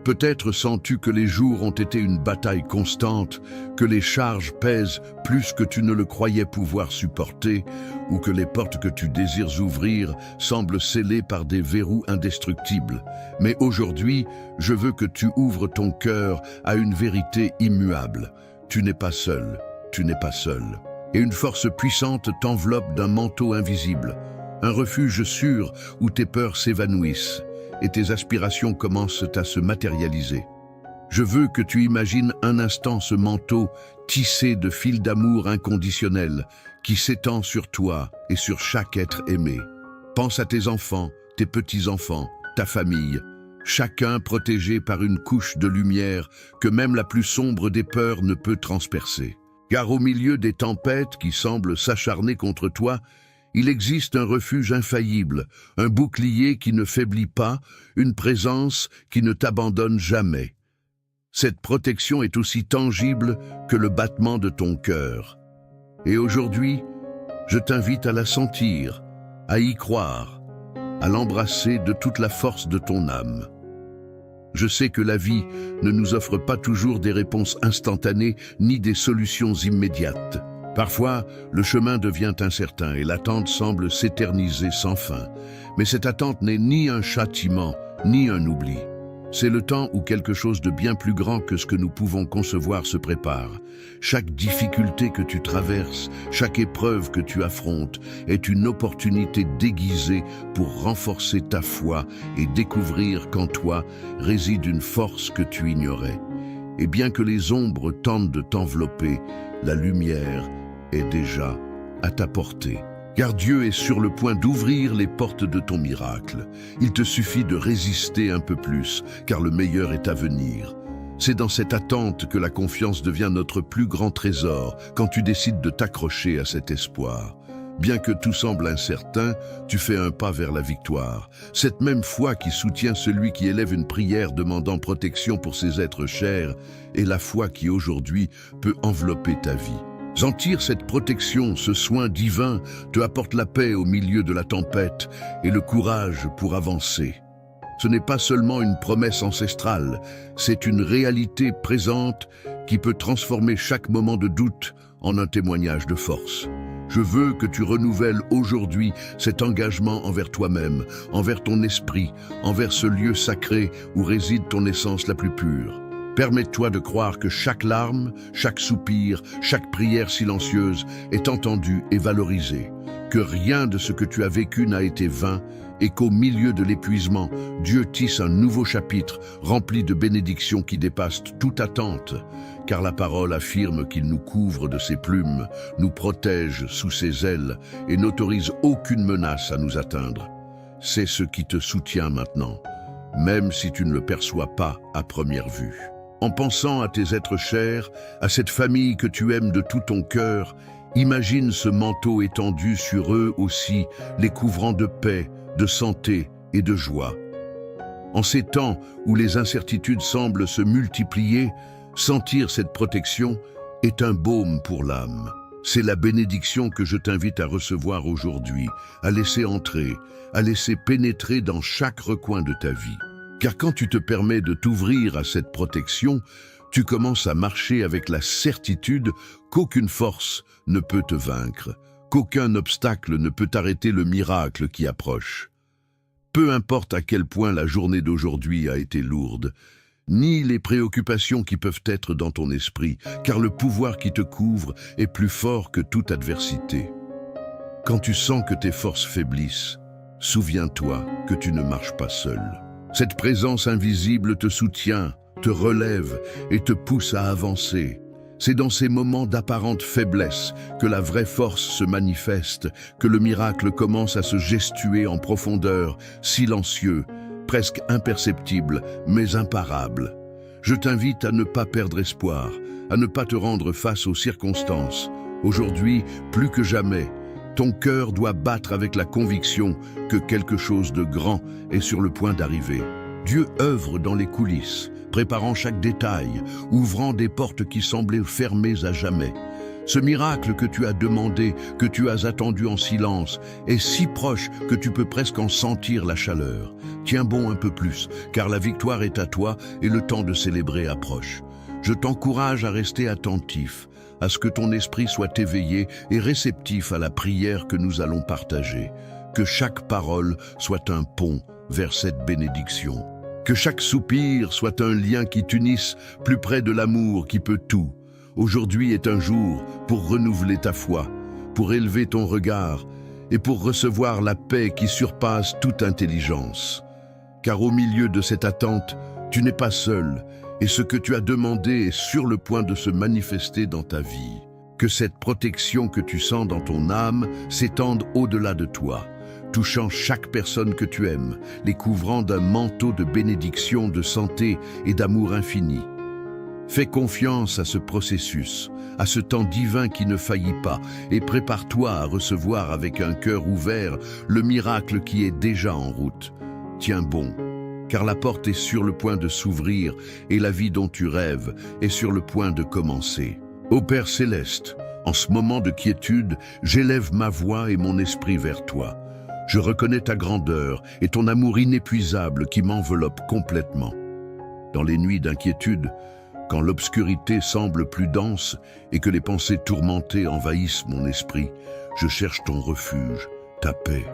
Peut-être sens-tu que les jours ont été une bataille constante, que les charges pèsent plus que tu ne le croyais pouvoir supporter, ou que les portes que tu désires ouvrir semblent scellées par des verrous indestructibles. Mais aujourd'hui, je veux que tu ouvres ton cœur à une vérité immuable. Tu n'es pas seul, tu n'es pas seul. Et une force puissante t'enveloppe d'un manteau invisible, un refuge sûr où tes peurs s'évanouissent et tes aspirations commencent à se matérialiser. Je veux que tu imagines un instant ce manteau tissé de fils d'amour inconditionnel qui s'étend sur toi et sur chaque être aimé. Pense à tes enfants, tes petits-enfants, ta famille, chacun protégé par une couche de lumière que même la plus sombre des peurs ne peut transpercer. Car au milieu des tempêtes qui semblent s'acharner contre toi, il existe un refuge infaillible, un bouclier qui ne faiblit pas, une présence qui ne t'abandonne jamais. Cette protection est aussi tangible que le battement de ton cœur. Et aujourd'hui, je t'invite à la sentir, à y croire, à l'embrasser de toute la force de ton âme. Je sais que la vie ne nous offre pas toujours des réponses instantanées ni des solutions immédiates. Parfois, le chemin devient incertain et l'attente semble s'éterniser sans fin. Mais cette attente n'est ni un châtiment, ni un oubli. C'est le temps où quelque chose de bien plus grand que ce que nous pouvons concevoir se prépare. Chaque difficulté que tu traverses, chaque épreuve que tu affrontes est une opportunité déguisée pour renforcer ta foi et découvrir qu'en toi réside une force que tu ignorais. Et bien que les ombres tentent de t'envelopper, la lumière est déjà à ta portée. Car Dieu est sur le point d'ouvrir les portes de ton miracle. Il te suffit de résister un peu plus, car le meilleur est à venir. C'est dans cette attente que la confiance devient notre plus grand trésor, quand tu décides de t'accrocher à cet espoir. Bien que tout semble incertain, tu fais un pas vers la victoire. Cette même foi qui soutient celui qui élève une prière demandant protection pour ses êtres chers est la foi qui aujourd'hui peut envelopper ta vie. Sentir cette protection, ce soin divin, te apporte la paix au milieu de la tempête et le courage pour avancer. Ce n'est pas seulement une promesse ancestrale, c'est une réalité présente qui peut transformer chaque moment de doute en un témoignage de force. Je veux que tu renouvelles aujourd'hui cet engagement envers toi-même, envers ton esprit, envers ce lieu sacré où réside ton essence la plus pure. Permets-toi de croire que chaque larme, chaque soupir, chaque prière silencieuse est entendue et valorisée, que rien de ce que tu as vécu n'a été vain et qu'au milieu de l'épuisement, Dieu tisse un nouveau chapitre rempli de bénédictions qui dépassent toute attente, car la parole affirme qu'il nous couvre de ses plumes, nous protège sous ses ailes et n'autorise aucune menace à nous atteindre. C'est ce qui te soutient maintenant, même si tu ne le perçois pas à première vue. En pensant à tes êtres chers, à cette famille que tu aimes de tout ton cœur, imagine ce manteau étendu sur eux aussi, les couvrant de paix, de santé et de joie. En ces temps où les incertitudes semblent se multiplier, sentir cette protection est un baume pour l'âme. C'est la bénédiction que je t'invite à recevoir aujourd'hui, à laisser entrer, à laisser pénétrer dans chaque recoin de ta vie. Car quand tu te permets de t'ouvrir à cette protection, tu commences à marcher avec la certitude qu'aucune force ne peut te vaincre, qu'aucun obstacle ne peut arrêter le miracle qui approche. Peu importe à quel point la journée d'aujourd'hui a été lourde, ni les préoccupations qui peuvent être dans ton esprit, car le pouvoir qui te couvre est plus fort que toute adversité. Quand tu sens que tes forces faiblissent, souviens-toi que tu ne marches pas seul. Cette présence invisible te soutient, te relève et te pousse à avancer. C'est dans ces moments d'apparente faiblesse que la vraie force se manifeste, que le miracle commence à se gestuer en profondeur, silencieux, presque imperceptible, mais imparable. Je t'invite à ne pas perdre espoir, à ne pas te rendre face aux circonstances, Aujourd'hui, plus que jamais, ton cœur doit battre avec la conviction que quelque chose de grand est sur le point d'arriver. Dieu œuvre dans les coulisses, préparant chaque détail, ouvrant des portes qui semblaient fermées à jamais. Ce miracle que tu as demandé, que tu as attendu en silence, est si proche que tu peux presque en sentir la chaleur. Tiens bon un peu plus, car la victoire est à toi et le temps de célébrer approche. Je t'encourage à rester attentif, à ce que ton esprit soit éveillé et réceptif à la prière que nous allons partager. Que chaque parole soit un pont vers cette bénédiction. Que chaque soupir soit un lien qui t'unisse plus près de l'amour qui peut tout. Aujourd'hui est un jour pour renouveler ta foi, pour élever ton regard et pour recevoir la paix qui surpasse toute intelligence. Car au milieu de cette attente, tu n'es pas seul et ce que tu as demandé est sur le point de se manifester dans ta vie. Que cette protection que tu sens dans ton âme s'étende au-delà de toi, touchant chaque personne que tu aimes, les couvrant d'un manteau de bénédiction, de santé et d'amour infini. Fais confiance à ce processus, à ce temps divin qui ne faillit pas, et prépare-toi à recevoir avec un cœur ouvert le miracle qui est déjà en route. Tiens bon, car la porte est sur le point de s'ouvrir et la vie dont tu rêves est sur le point de commencer. Ô Père céleste, en ce moment de quiétude, j'élève ma voix et mon esprit vers toi. Je reconnais ta grandeur et ton amour inépuisable qui m'enveloppe complètement. Dans les nuits d'inquiétude, quand l'obscurité semble plus dense et que les pensées tourmentées envahissent mon esprit, je cherche ton refuge, ta paix.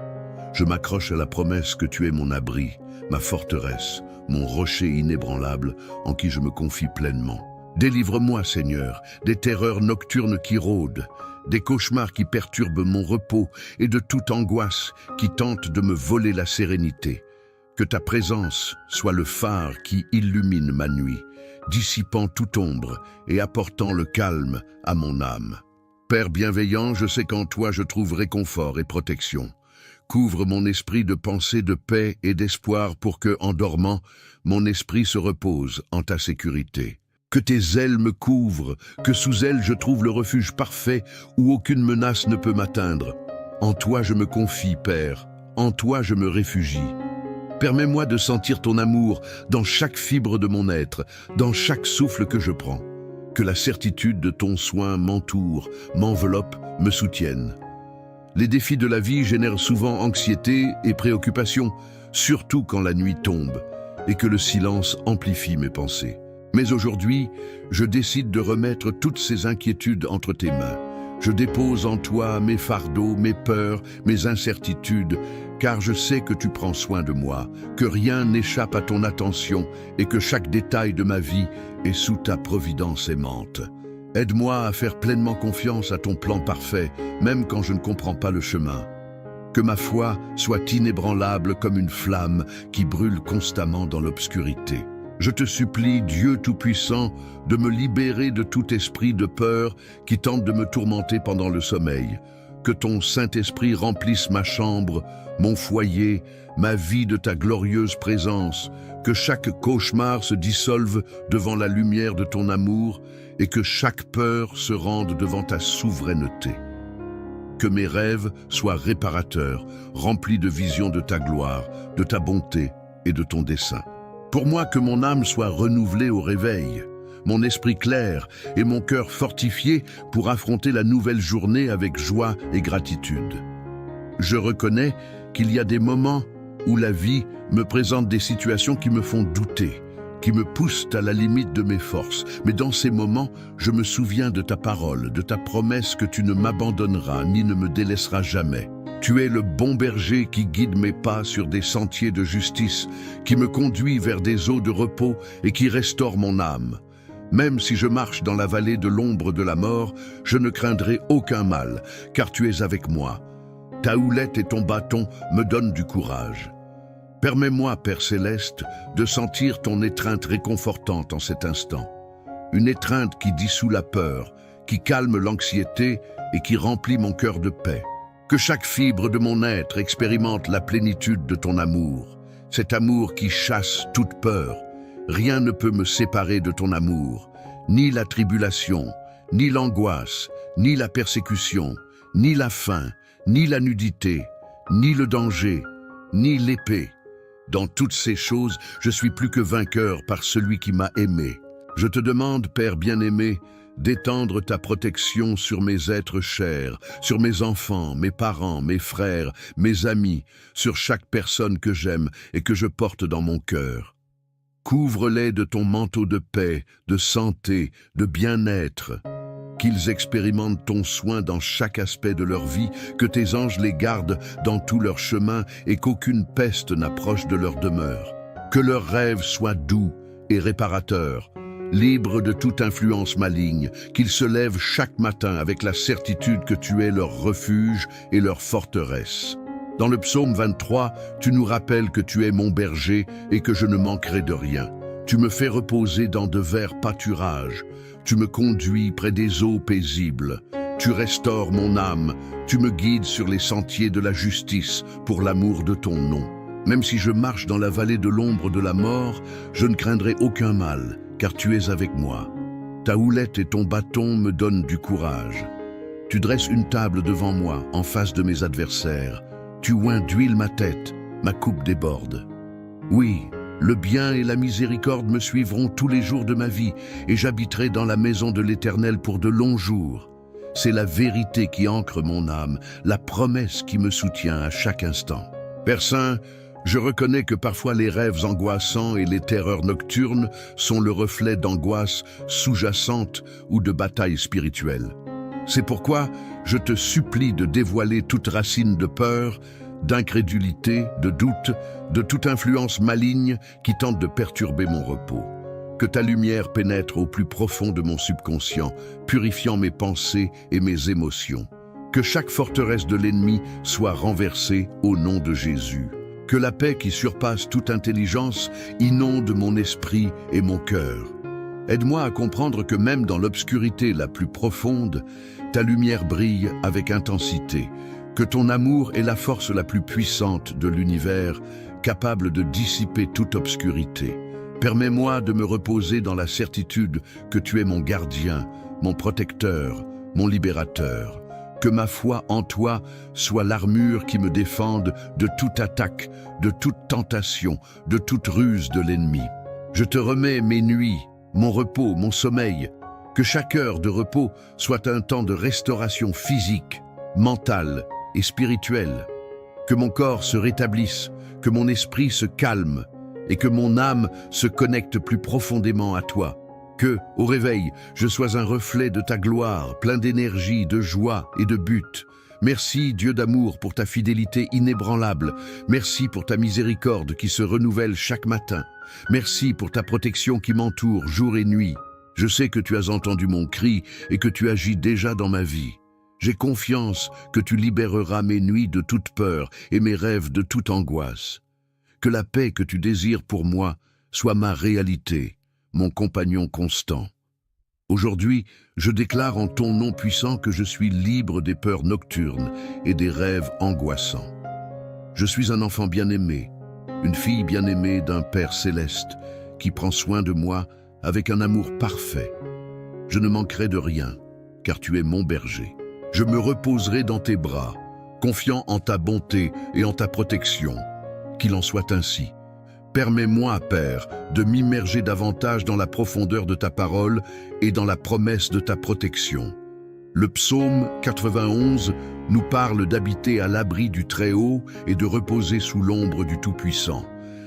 Je m'accroche à la promesse que tu es mon abri, ma forteresse, mon rocher inébranlable en qui je me confie pleinement. Délivre-moi, Seigneur, des terreurs nocturnes qui rôdent, des cauchemars qui perturbent mon repos et de toute angoisse qui tente de me voler la sérénité. Que ta présence soit le phare qui illumine ma nuit, dissipant toute ombre et apportant le calme à mon âme. Père bienveillant, je sais qu'en toi je trouve réconfort et protection. Couvre mon esprit de pensées de paix et d'espoir pour que, en dormant, mon esprit se repose en ta sécurité. Que tes ailes me couvrent, que sous elles je trouve le refuge parfait où aucune menace ne peut m'atteindre. En toi je me confie, Père, en toi je me réfugie. Permets-moi de sentir ton amour dans chaque fibre de mon être, dans chaque souffle que je prends. Que la certitude de ton soin m'entoure, m'enveloppe, me soutienne. Les défis de la vie génèrent souvent anxiété et préoccupation, surtout quand la nuit tombe et que le silence amplifie mes pensées. Mais aujourd'hui, je décide de remettre toutes ces inquiétudes entre tes mains. Je dépose en toi mes fardeaux, mes peurs, mes incertitudes, car je sais que tu prends soin de moi, que rien n'échappe à ton attention et que chaque détail de ma vie est sous ta providence aimante. Aide-moi à faire pleinement confiance à ton plan parfait, même quand je ne comprends pas le chemin. Que ma foi soit inébranlable comme une flamme qui brûle constamment dans l'obscurité. Je te supplie, Dieu Tout-Puissant, de me libérer de tout esprit de peur qui tente de me tourmenter pendant le sommeil. Que ton Saint-Esprit remplisse ma chambre, mon foyer, ma vie de ta glorieuse présence. Que chaque cauchemar se dissolve devant la lumière de ton amour et que chaque peur se rende devant ta souveraineté. Que mes rêves soient réparateurs, remplis de visions de ta gloire, de ta bonté et de ton dessein. Pour moi, que mon âme soit renouvelée au réveil, mon esprit clair et mon cœur fortifié pour affronter la nouvelle journée avec joie et gratitude. Je reconnais qu'il y a des moments où la vie me présente des situations qui me font douter, qui me poussent à la limite de mes forces. Mais dans ces moments, je me souviens de ta parole, de ta promesse que tu ne m'abandonneras ni ne me délaisseras jamais. Tu es le bon berger qui guide mes pas sur des sentiers de justice, qui me conduit vers des eaux de repos et qui restaure mon âme. Même si je marche dans la vallée de l'ombre de la mort, je ne craindrai aucun mal, car tu es avec moi. Ta houlette et ton bâton me donnent du courage. Permets-moi, Père Céleste, de sentir ton étreinte réconfortante en cet instant. Une étreinte qui dissout la peur, qui calme l'anxiété et qui remplit mon cœur de paix. Que chaque fibre de mon être expérimente la plénitude de ton amour, cet amour qui chasse toute peur. Rien ne peut me séparer de ton amour, ni la tribulation, ni l'angoisse, ni la persécution, ni la faim, ni la nudité, ni le danger, ni l'épée. Dans toutes ces choses, je suis plus que vainqueur par celui qui m'a aimé. Je te demande, Père bien-aimé, d'étendre ta protection sur mes êtres chers, sur mes enfants, mes parents, mes frères, mes amis, sur chaque personne que j'aime et que je porte dans mon cœur. Couvre-les de ton manteau de paix, de santé, de bien-être. Qu'ils expérimentent ton soin dans chaque aspect de leur vie, que tes anges les gardent dans tout leur chemin et qu'aucune peste n'approche de leur demeure. Que leurs rêves soient doux et réparateurs, libres de toute influence maligne, qu'ils se lèvent chaque matin avec la certitude que tu es leur refuge et leur forteresse. Dans le psaume 23, tu nous rappelles que tu es mon berger et que je ne manquerai de rien. Tu me fais reposer dans de verts pâturages. Tu me conduis près des eaux paisibles. Tu restaures mon âme. Tu me guides sur les sentiers de la justice pour l'amour de ton nom. Même si je marche dans la vallée de l'ombre de la mort, je ne craindrai aucun mal, car tu es avec moi. Ta houlette et ton bâton me donnent du courage. Tu dresses une table devant moi, en face de mes adversaires. Tu oins d'huile ma tête, ma coupe déborde. Oui, le bien et la miséricorde me suivront tous les jours de ma vie, et j'habiterai dans la maison de l'Éternel pour de longs jours. C'est la vérité qui ancre mon âme, la promesse qui me soutient à chaque instant. Père Saint, je reconnais que parfois les rêves angoissants et les terreurs nocturnes sont le reflet d'angoisses sous-jacentes ou de batailles spirituelles. C'est pourquoi je te supplie de dévoiler toute racine de peur, d'incrédulité, de doute, de toute influence maligne qui tente de perturber mon repos. Que ta lumière pénètre au plus profond de mon subconscient, purifiant mes pensées et mes émotions. Que chaque forteresse de l'ennemi soit renversée au nom de Jésus. Que la paix qui surpasse toute intelligence inonde mon esprit et mon cœur. Aide-moi à comprendre que même dans l'obscurité la plus profonde, ta lumière brille avec intensité, que ton amour est la force la plus puissante de l'univers, capable de dissiper toute obscurité. Permets-moi de me reposer dans la certitude que tu es mon gardien, mon protecteur, mon libérateur. Que ma foi en toi soit l'armure qui me défende de toute attaque, de toute tentation, de toute ruse de l'ennemi. Je te remets mes nuits, mon repos, mon sommeil. Que chaque heure de repos soit un temps de restauration physique, mentale et spirituelle. Que mon corps se rétablisse, que mon esprit se calme et que mon âme se connecte plus profondément à toi. Que, au réveil, je sois un reflet de ta gloire, plein d'énergie, de joie et de but. Merci, Dieu d'amour, pour ta fidélité inébranlable. Merci pour ta miséricorde qui se renouvelle chaque matin. Merci pour ta protection qui m'entoure jour et nuit. Je sais que tu as entendu mon cri et que tu agis déjà dans ma vie. J'ai confiance que tu libéreras mes nuits de toute peur et mes rêves de toute angoisse. Que la paix que tu désires pour moi soit ma réalité, mon compagnon constant. Aujourd'hui, je déclare en ton nom puissant que je suis libre des peurs nocturnes et des rêves angoissants. Je suis un enfant bien-aimé, une fille bien-aimée d'un Père céleste qui prend soin de moi avec un amour parfait. Je ne manquerai de rien, car tu es mon berger. Je me reposerai dans tes bras, confiant en ta bonté et en ta protection. Qu'il en soit ainsi. Permets-moi, Père, de m'immerger davantage dans la profondeur de ta parole et dans la promesse de ta protection. Le psaume 91 nous parle d'habiter à l'abri du Très-Haut et de reposer sous l'ombre du Tout-Puissant.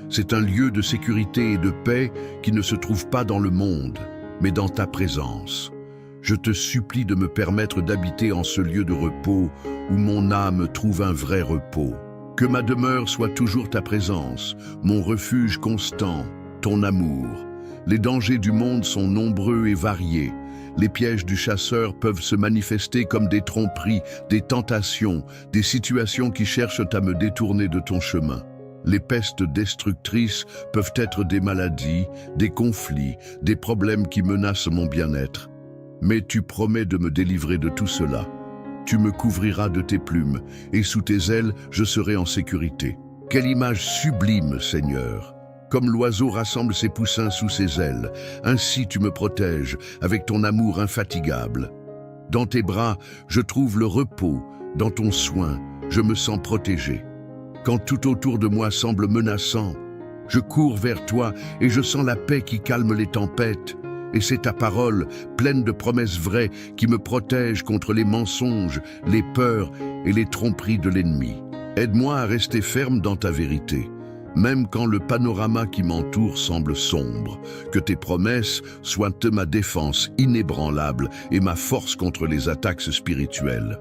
C'est un lieu de sécurité et de paix qui ne se trouve pas dans le monde, mais dans ta présence. Je te supplie de me permettre d'habiter en ce lieu de repos où mon âme trouve un vrai repos. Que ma demeure soit toujours ta présence, mon refuge constant, ton amour. Les dangers du monde sont nombreux et variés. Les pièges du chasseur peuvent se manifester comme des tromperies, des tentations, des situations qui cherchent à me détourner de ton chemin. Les pestes destructrices peuvent être des maladies, des conflits, des problèmes qui menacent mon bien-être. Mais tu promets de me délivrer de tout cela. Tu me couvriras de tes plumes, et sous tes ailes, je serai en sécurité. Quelle image sublime, Seigneur! Comme l'oiseau rassemble ses poussins sous ses ailes, ainsi tu me protèges avec ton amour infatigable. Dans tes bras, je trouve le repos. Dans ton soin, je me sens protégé. Quand tout autour de moi semble menaçant, je cours vers toi et je sens la paix qui calme les tempêtes. Et c'est ta parole, pleine de promesses vraies, qui me protège contre les mensonges, les peurs et les tromperies de l'ennemi. Aide-moi à rester ferme dans ta vérité, même quand le panorama qui m'entoure semble sombre. Que tes promesses soient ma défense inébranlable et ma force contre les attaques spirituelles.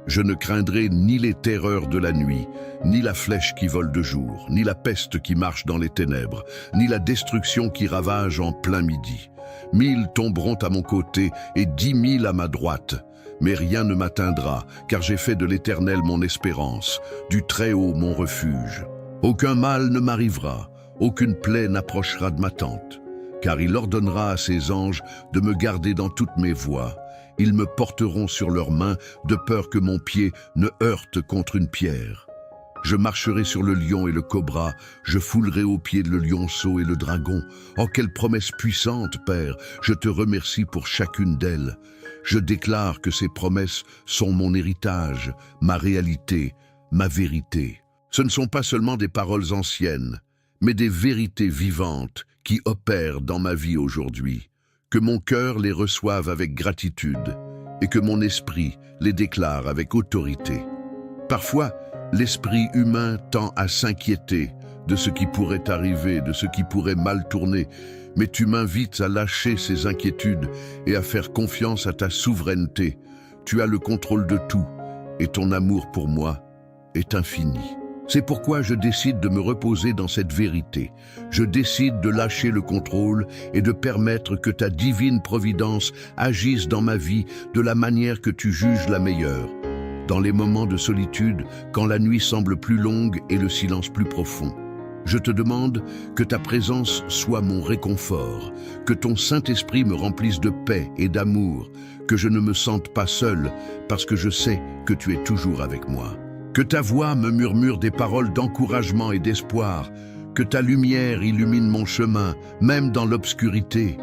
Je ne craindrai ni les terreurs de la nuit, ni la flèche qui vole de jour, ni la peste qui marche dans les ténèbres, ni la destruction qui ravage en plein midi. 1000 tomberont à mon côté et 10 000 à ma droite. Mais rien ne m'atteindra, car j'ai fait de l'Éternel mon espérance, du Très-Haut mon refuge. Aucun mal ne m'arrivera, aucune plaie n'approchera de ma tente, car il ordonnera à ses anges de me garder dans toutes mes voies. Ils me porteront sur leurs mains, de peur que mon pied ne heurte contre une pierre. Je marcherai sur le lion et le cobra, je foulerai aux pieds le lionceau et le dragon. Oh, quelle promesse puissante, Père, je te remercie pour chacune d'elles. Je déclare que ces promesses sont mon héritage, ma réalité, ma vérité. Ce ne sont pas seulement des paroles anciennes, mais des vérités vivantes qui opèrent dans ma vie aujourd'hui. Que mon cœur les reçoive avec gratitude et que mon esprit les déclare avec autorité. Parfois, l'esprit humain tend à s'inquiéter de ce qui pourrait arriver, de ce qui pourrait mal tourner, mais tu m'invites à lâcher ces inquiétudes et à faire confiance à ta souveraineté. Tu as le contrôle de tout et ton amour pour moi est infini. C'est pourquoi je décide de me reposer dans cette vérité. Je décide de lâcher le contrôle et de permettre que ta divine providence agisse dans ma vie de la manière que tu juges la meilleure. Dans les moments de solitude, quand la nuit semble plus longue et le silence plus profond, je te demande que ta présence soit mon réconfort, que ton Saint-Esprit me remplisse de paix et d'amour, que je ne me sente pas seul parce que je sais que tu es toujours avec moi. Que ta voix me murmure des paroles d'encouragement et d'espoir, que ta lumière illumine mon chemin, même dans l'obscurité.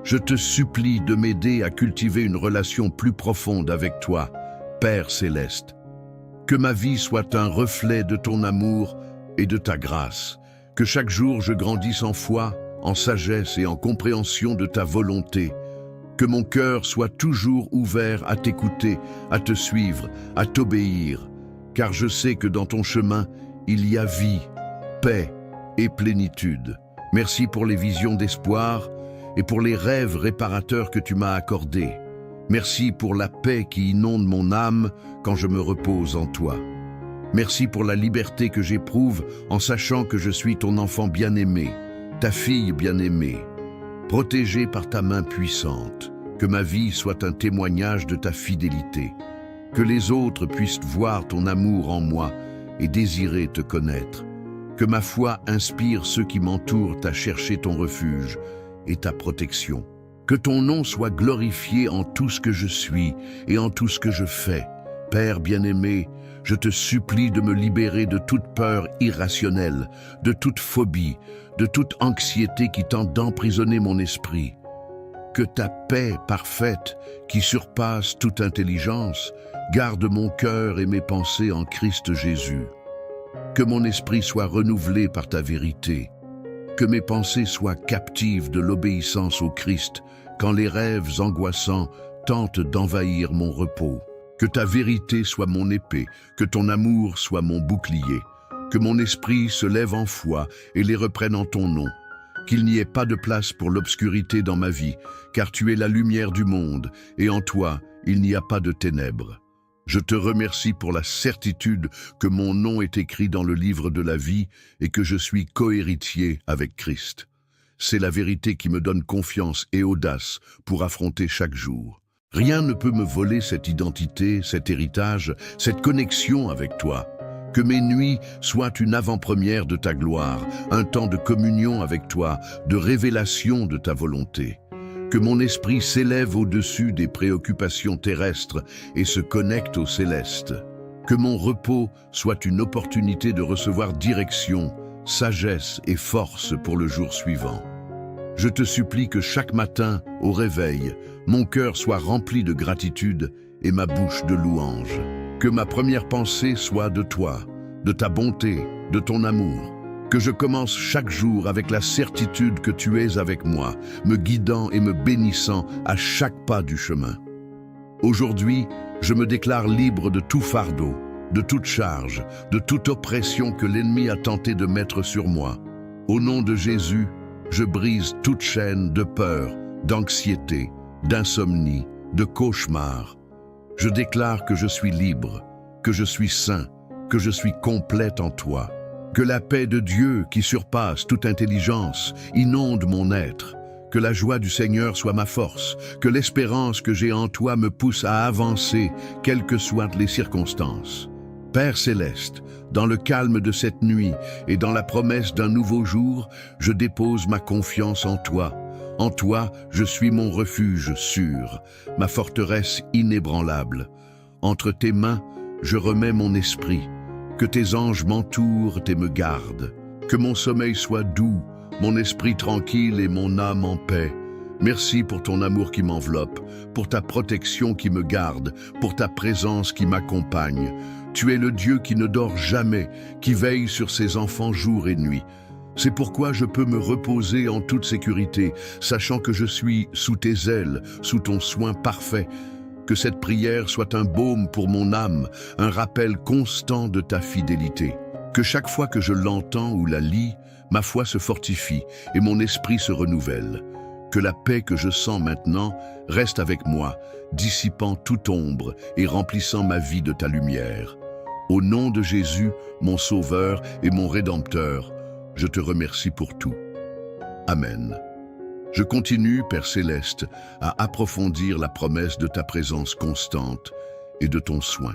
Je te supplie de m'aider à cultiver une relation plus profonde avec toi, Père céleste. Que ma vie soit un reflet de ton amour et de ta grâce. Que chaque jour je grandisse en foi, en sagesse et en compréhension de ta volonté. Que mon cœur soit toujours ouvert à t'écouter, à te suivre, à t'obéir. Car je sais que dans ton chemin, il y a vie, paix et plénitude. Merci pour les visions d'espoir et pour les rêves réparateurs que tu m'as accordés. Merci pour la paix qui inonde mon âme quand je me repose en toi. Merci pour la liberté que j'éprouve en sachant que je suis ton enfant bien-aimé, ta fille bien-aimée, protégée par ta main puissante. Que ma vie soit un témoignage de ta fidélité. Que les autres puissent voir ton amour en moi et désirer te connaître. Que ma foi inspire ceux qui m'entourent à chercher ton refuge et ta protection. Que ton nom soit glorifié en tout ce que je suis et en tout ce que je fais. Père bien-aimé, je te supplie de me libérer de toute peur irrationnelle, de toute phobie, de toute anxiété qui tente d'emprisonner mon esprit. Que ta paix parfaite, qui surpasse toute intelligence, garde mon cœur et mes pensées en Christ Jésus. Que mon esprit soit renouvelé par ta vérité. Que mes pensées soient captives de l'obéissance au Christ quand les rêves angoissants tentent d'envahir mon repos. Que ta vérité soit mon épée, que ton amour soit mon bouclier. Que mon esprit se lève en foi et les reprenne en ton nom. Qu'il n'y ait pas de place pour l'obscurité dans ma vie, car tu es la lumière du monde, et en toi, il n'y a pas de ténèbres. Je te remercie pour la certitude que mon nom est écrit dans le livre de la vie et que je suis cohéritier avec Christ. C'est la vérité qui me donne confiance et audace pour affronter chaque jour. Rien ne peut me voler cette identité, cet héritage, cette connexion avec toi. Que mes nuits soient une avant-première de ta gloire, un temps de communion avec toi, de révélation de ta volonté. Que mon esprit s'élève au-dessus des préoccupations terrestres et se connecte au céleste. Que mon repos soit une opportunité de recevoir direction, sagesse et force pour le jour suivant. Je te supplie que chaque matin, au réveil, mon cœur soit rempli de gratitude et ma bouche de louange. Que ma première pensée soit de toi, de ta bonté, de ton amour. Que je commence chaque jour avec la certitude que tu es avec moi, me guidant et me bénissant à chaque pas du chemin. Aujourd'hui, je me déclare libre de tout fardeau, de toute charge, de toute oppression que l'ennemi a tenté de mettre sur moi. Au nom de Jésus, je brise toute chaîne de peur, d'anxiété, d'insomnie, de cauchemar. Je déclare que je suis libre, que je suis saint, que je suis complète en toi. Que la paix de Dieu qui surpasse toute intelligence inonde mon être. Que la joie du Seigneur soit ma force, que l'espérance que j'ai en toi me pousse à avancer, quelles que soient les circonstances. Père céleste, dans le calme de cette nuit et dans la promesse d'un nouveau jour, je dépose ma confiance en toi. En toi, je suis mon refuge sûr, ma forteresse inébranlable. Entre tes mains, je remets mon esprit. Que tes anges m'entourent et me gardent. Que mon sommeil soit doux, mon esprit tranquille et mon âme en paix. Merci pour ton amour qui m'enveloppe, pour ta protection qui me garde, pour ta présence qui m'accompagne. Tu es le Dieu qui ne dort jamais, qui veille sur ses enfants jour et nuit. C'est pourquoi je peux me reposer en toute sécurité, sachant que je suis sous tes ailes, sous ton soin parfait. Que cette prière soit un baume pour mon âme, un rappel constant de ta fidélité. Que chaque fois que je l'entends ou la lis, ma foi se fortifie et mon esprit se renouvelle. Que la paix que je sens maintenant reste avec moi, dissipant toute ombre et remplissant ma vie de ta lumière. Au nom de Jésus, mon Sauveur et mon Rédempteur, je te remercie pour tout. Amen. Je continue, Père Céleste, à approfondir la promesse de ta présence constante et de ton soin.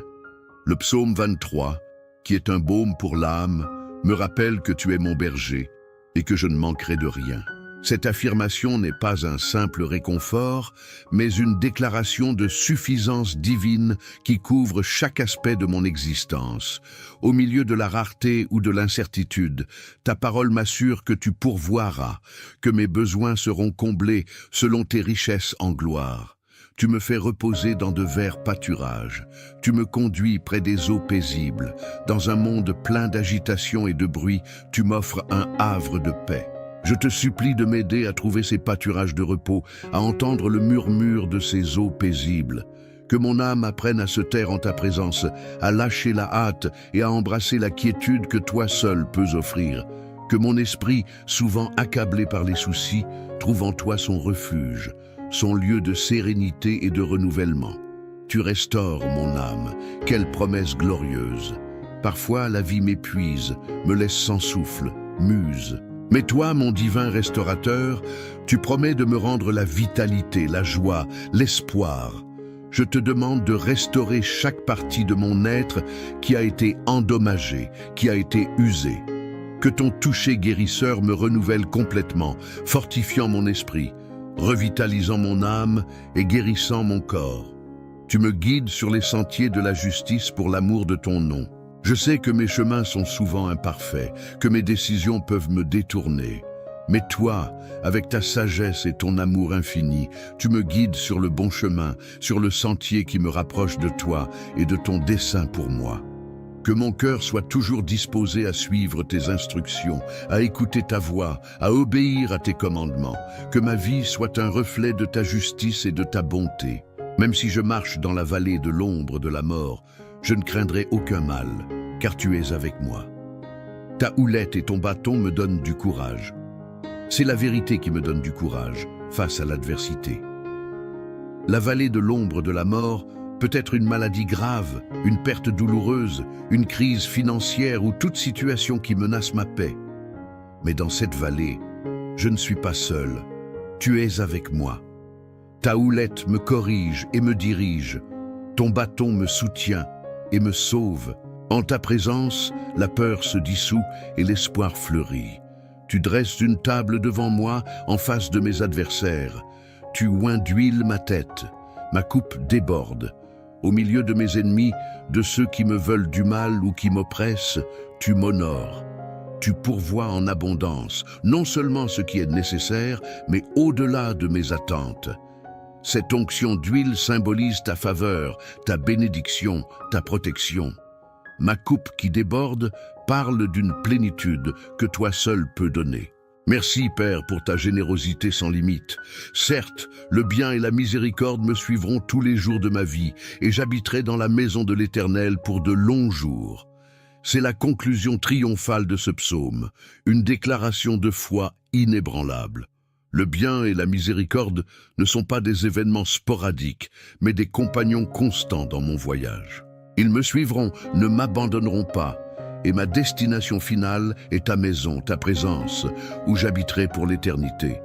Le psaume 23, qui est un baume pour l'âme, me rappelle que tu es mon berger et que je ne manquerai de rien. Cette affirmation n'est pas un simple réconfort, mais une déclaration de suffisance divine qui couvre chaque aspect de mon existence. Au milieu de la rareté ou de l'incertitude, ta parole m'assure que tu pourvoiras, que mes besoins seront comblés selon tes richesses en gloire. Tu me fais reposer dans de verts pâturages. Tu me conduis près des eaux paisibles. Dans un monde plein d'agitation et de bruit, tu m'offres un havre de paix. Je te supplie de m'aider à trouver ces pâturages de repos, à entendre le murmure de ces eaux paisibles. Que mon âme apprenne à se taire en ta présence, à lâcher la hâte et à embrasser la quiétude que toi seul peux offrir. Que mon esprit, souvent accablé par les soucis, trouve en toi son refuge, son lieu de sérénité et de renouvellement. Tu restaures mon âme, quelle promesse glorieuse. Parfois la vie m'épuise, me laisse sans souffle, m'use. Mais toi, mon divin restaurateur, tu promets de me rendre la vitalité, la joie, l'espoir. Je te demande de restaurer chaque partie de mon être qui a été endommagée, qui a été usée. Que ton toucher guérisseur me renouvelle complètement, fortifiant mon esprit, revitalisant mon âme et guérissant mon corps. Tu me guides sur les sentiers de la justice pour l'amour de ton nom. Je sais que mes chemins sont souvent imparfaits, que mes décisions peuvent me détourner. Mais toi, avec ta sagesse et ton amour infini, tu me guides sur le bon chemin, sur le sentier qui me rapproche de toi et de ton dessein pour moi. Que mon cœur soit toujours disposé à suivre tes instructions, à écouter ta voix, à obéir à tes commandements. Que ma vie soit un reflet de ta justice et de ta bonté. Même si je marche dans la vallée de l'ombre de la mort, je ne craindrai aucun mal, car tu es avec moi. Ta houlette et ton bâton me donnent du courage. C'est la vérité qui me donne du courage face à l'adversité. La vallée de l'ombre de la mort peut être une maladie grave, une perte douloureuse, une crise financière ou toute situation qui menace ma paix. Mais dans cette vallée, je ne suis pas seul. Tu es avec moi. Ta houlette me corrige et me dirige. Ton bâton me soutient et me sauve. En ta présence, la peur se dissout et l'espoir fleurit. Tu dresses une table devant moi en face de mes adversaires. Tu oins d'huile ma tête. Ma coupe déborde. Au milieu de mes ennemis, de ceux qui me veulent du mal ou qui m'oppressent, tu m'honores. Tu pourvois en abondance, non seulement ce qui est nécessaire, mais au-delà de mes attentes. Cette onction d'huile symbolise ta faveur, ta bénédiction, ta protection. Ma coupe qui déborde parle d'une plénitude que toi seul peux donner. Merci, Père, pour ta générosité sans limite. Certes, le bien et la miséricorde me suivront tous les jours de ma vie, et j'habiterai dans la maison de l'Éternel pour de longs jours. C'est la conclusion triomphale de ce psaume, une déclaration de foi inébranlable. Le bien et la miséricorde ne sont pas des événements sporadiques, mais des compagnons constants dans mon voyage. Ils me suivront, ne m'abandonneront pas, et ma destination finale est ta maison, ta présence, où j'habiterai pour l'éternité.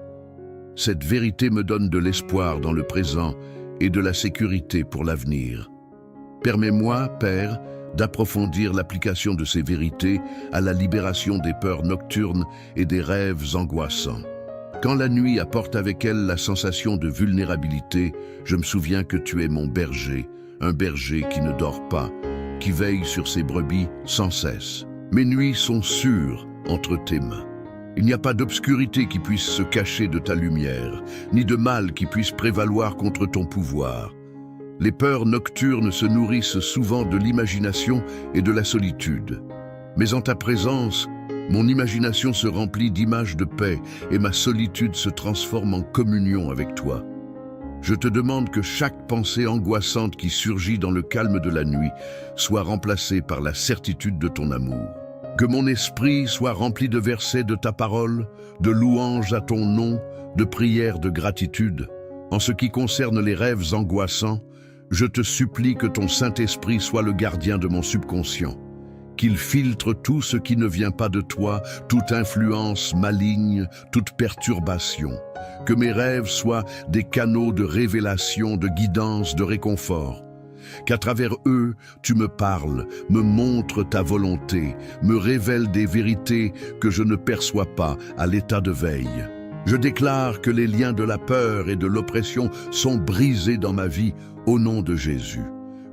Cette vérité me donne de l'espoir dans le présent et de la sécurité pour l'avenir. Permets-moi, Père, d'approfondir l'application de ces vérités à la libération des peurs nocturnes et des rêves angoissants. Quand la nuit apporte avec elle la sensation de vulnérabilité, je me souviens que tu es mon berger, un berger qui ne dort pas, qui veille sur ses brebis sans cesse. Mes nuits sont sûres entre tes mains. Il n'y a pas d'obscurité qui puisse se cacher de ta lumière, ni de mal qui puisse prévaloir contre ton pouvoir. Les peurs nocturnes se nourrissent souvent de l'imagination et de la solitude. Mais en ta présence, mon imagination se remplit d'images de paix et ma solitude se transforme en communion avec toi. Je te demande que chaque pensée angoissante qui surgit dans le calme de la nuit soit remplacée par la certitude de ton amour. Que mon esprit soit rempli de versets de ta parole, de louanges à ton nom, de prières de gratitude. En ce qui concerne les rêves angoissants, je te supplie que ton Saint-Esprit soit le gardien de mon subconscient, qu'il filtre tout ce qui ne vient pas de toi, toute influence maligne, toute perturbation. Que mes rêves soient des canaux de révélation, de guidance, de réconfort. Qu'à travers eux, tu me parles, me montres ta volonté, me révèles des vérités que je ne perçois pas à l'état de veille. Je déclare que les liens de la peur et de l'oppression sont brisés dans ma vie au nom de Jésus.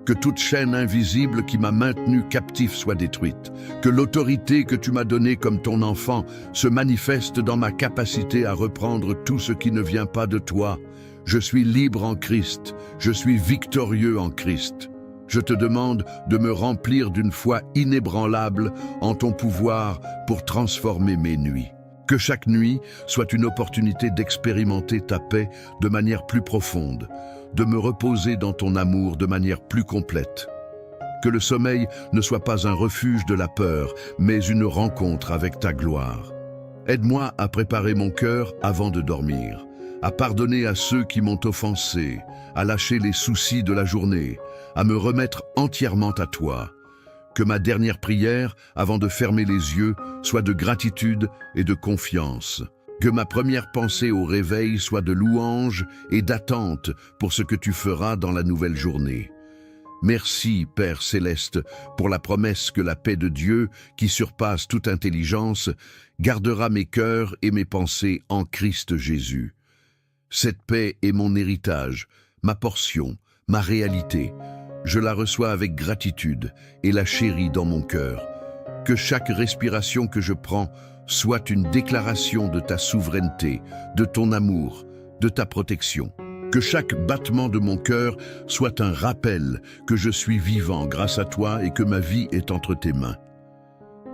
Que toute chaîne invisible qui m'a maintenu captif soit détruite. Que l'autorité que tu m'as donnée comme ton enfant se manifeste dans ma capacité à reprendre tout ce qui ne vient pas de toi. Je suis libre en Christ, je suis victorieux en Christ. Je te demande de me remplir d'une foi inébranlable en ton pouvoir pour transformer mes nuits. Que chaque nuit soit une opportunité d'expérimenter ta paix de manière plus profonde, de me reposer dans ton amour de manière plus complète. Que le sommeil ne soit pas un refuge de la peur, mais une rencontre avec ta gloire. Aide-moi à préparer mon cœur avant de dormir, à pardonner à ceux qui m'ont offensé, à lâcher les soucis de la journée, à me remettre entièrement à toi. Que ma dernière prière, avant de fermer les yeux, soit de gratitude et de confiance. Que ma première pensée au réveil soit de louange et d'attente pour ce que tu feras dans la nouvelle journée. Merci, Père Céleste, pour la promesse que la paix de Dieu, qui surpasse toute intelligence, gardera mes cœurs et mes pensées en Christ Jésus. Cette paix est mon héritage, ma portion, ma réalité. Je la reçois avec gratitude et la chéris dans mon cœur. Que chaque respiration que je prends soit une déclaration de ta souveraineté, de ton amour, de ta protection. Que chaque battement de mon cœur soit un rappel que je suis vivant grâce à toi et que ma vie est entre tes mains.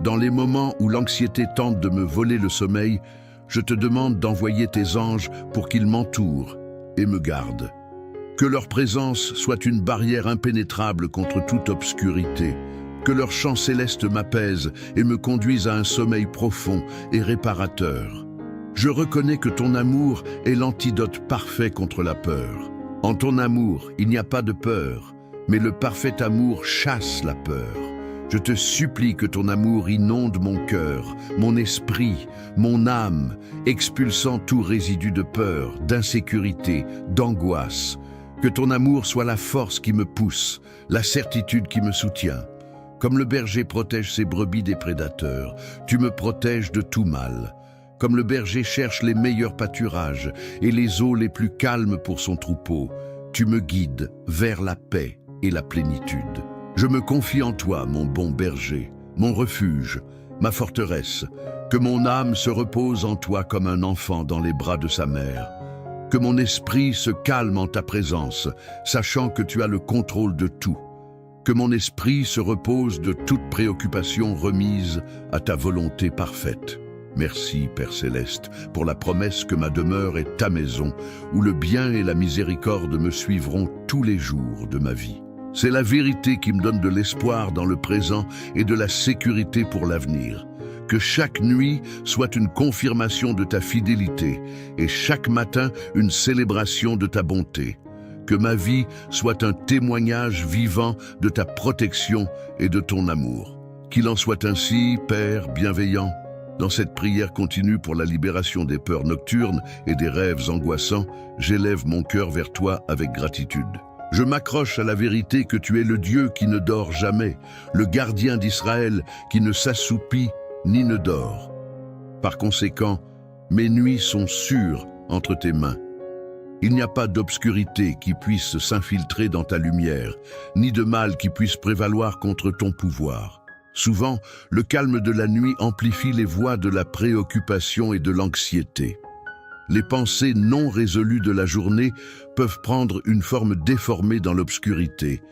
Dans les moments où l'anxiété tente de me voler le sommeil, je te demande d'envoyer tes anges pour qu'ils m'entourent et me gardent. Que leur présence soit une barrière impénétrable contre toute obscurité. Que leur chant céleste m'apaise et me conduise à un sommeil profond et réparateur. Je reconnais que ton amour est l'antidote parfait contre la peur. En ton amour, il n'y a pas de peur, mais le parfait amour chasse la peur. Je te supplie que ton amour inonde mon cœur, mon esprit, mon âme, expulsant tout résidu de peur, d'insécurité, d'angoisse. Que ton amour soit la force qui me pousse, la certitude qui me soutient. Comme le berger protège ses brebis des prédateurs, tu me protèges de tout mal. Comme le berger cherche les meilleurs pâturages et les eaux les plus calmes pour son troupeau, tu me guides vers la paix et la plénitude. Je me confie en toi, mon bon berger, mon refuge, ma forteresse. Que mon âme se repose en toi comme un enfant dans les bras de sa mère. Que mon esprit se calme en ta présence, sachant que tu as le contrôle de tout. Que mon esprit se repose de toute préoccupation remise à ta volonté parfaite. Merci, Père Céleste, pour la promesse que ma demeure est ta maison, où le bien et la miséricorde me suivront tous les jours de ma vie. C'est la vérité qui me donne de l'espoir dans le présent et de la sécurité pour l'avenir. Que chaque nuit soit une confirmation de ta fidélité et chaque matin une célébration de ta bonté. Que ma vie soit un témoignage vivant de ta protection et de ton amour. Qu'il en soit ainsi, Père bienveillant. Dans cette prière continue pour la libération des peurs nocturnes et des rêves angoissants, j'élève mon cœur vers toi avec gratitude. Je m'accroche à la vérité que tu es le Dieu qui ne dort jamais, le gardien d'Israël qui ne s'assoupit ni ne dort. Par conséquent, mes nuits sont sûres entre tes mains. Il n'y a pas d'obscurité qui puisse s'infiltrer dans ta lumière, ni de mal qui puisse prévaloir contre ton pouvoir. Souvent, le calme de la nuit amplifie les voix de la préoccupation et de l'anxiété. Les pensées non résolues de la journée peuvent prendre une forme déformée dans l'obscurité,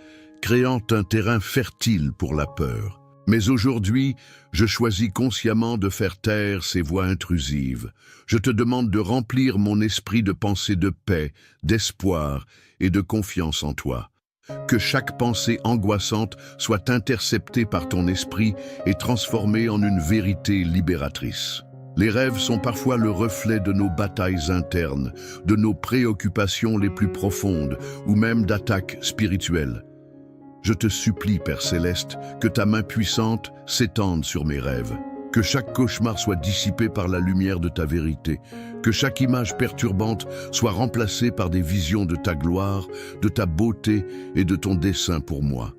créant un terrain fertile pour la peur. Mais aujourd'hui, je choisis consciemment de faire taire ces voix intrusives. Je te demande de remplir mon esprit de pensées de paix, d'espoir et de confiance en toi. Que chaque pensée angoissante soit interceptée par ton esprit et transformée en une vérité libératrice. Les rêves sont parfois le reflet de nos batailles internes, de nos préoccupations les plus profondes ou même d'attaques spirituelles. Je te supplie, Père Céleste, que ta main puissante s'étende sur mes rêves. Que chaque cauchemar soit dissipé par la lumière de ta vérité. Que chaque image perturbante soit remplacée par des visions de ta gloire, de ta beauté et de ton dessein pour moi.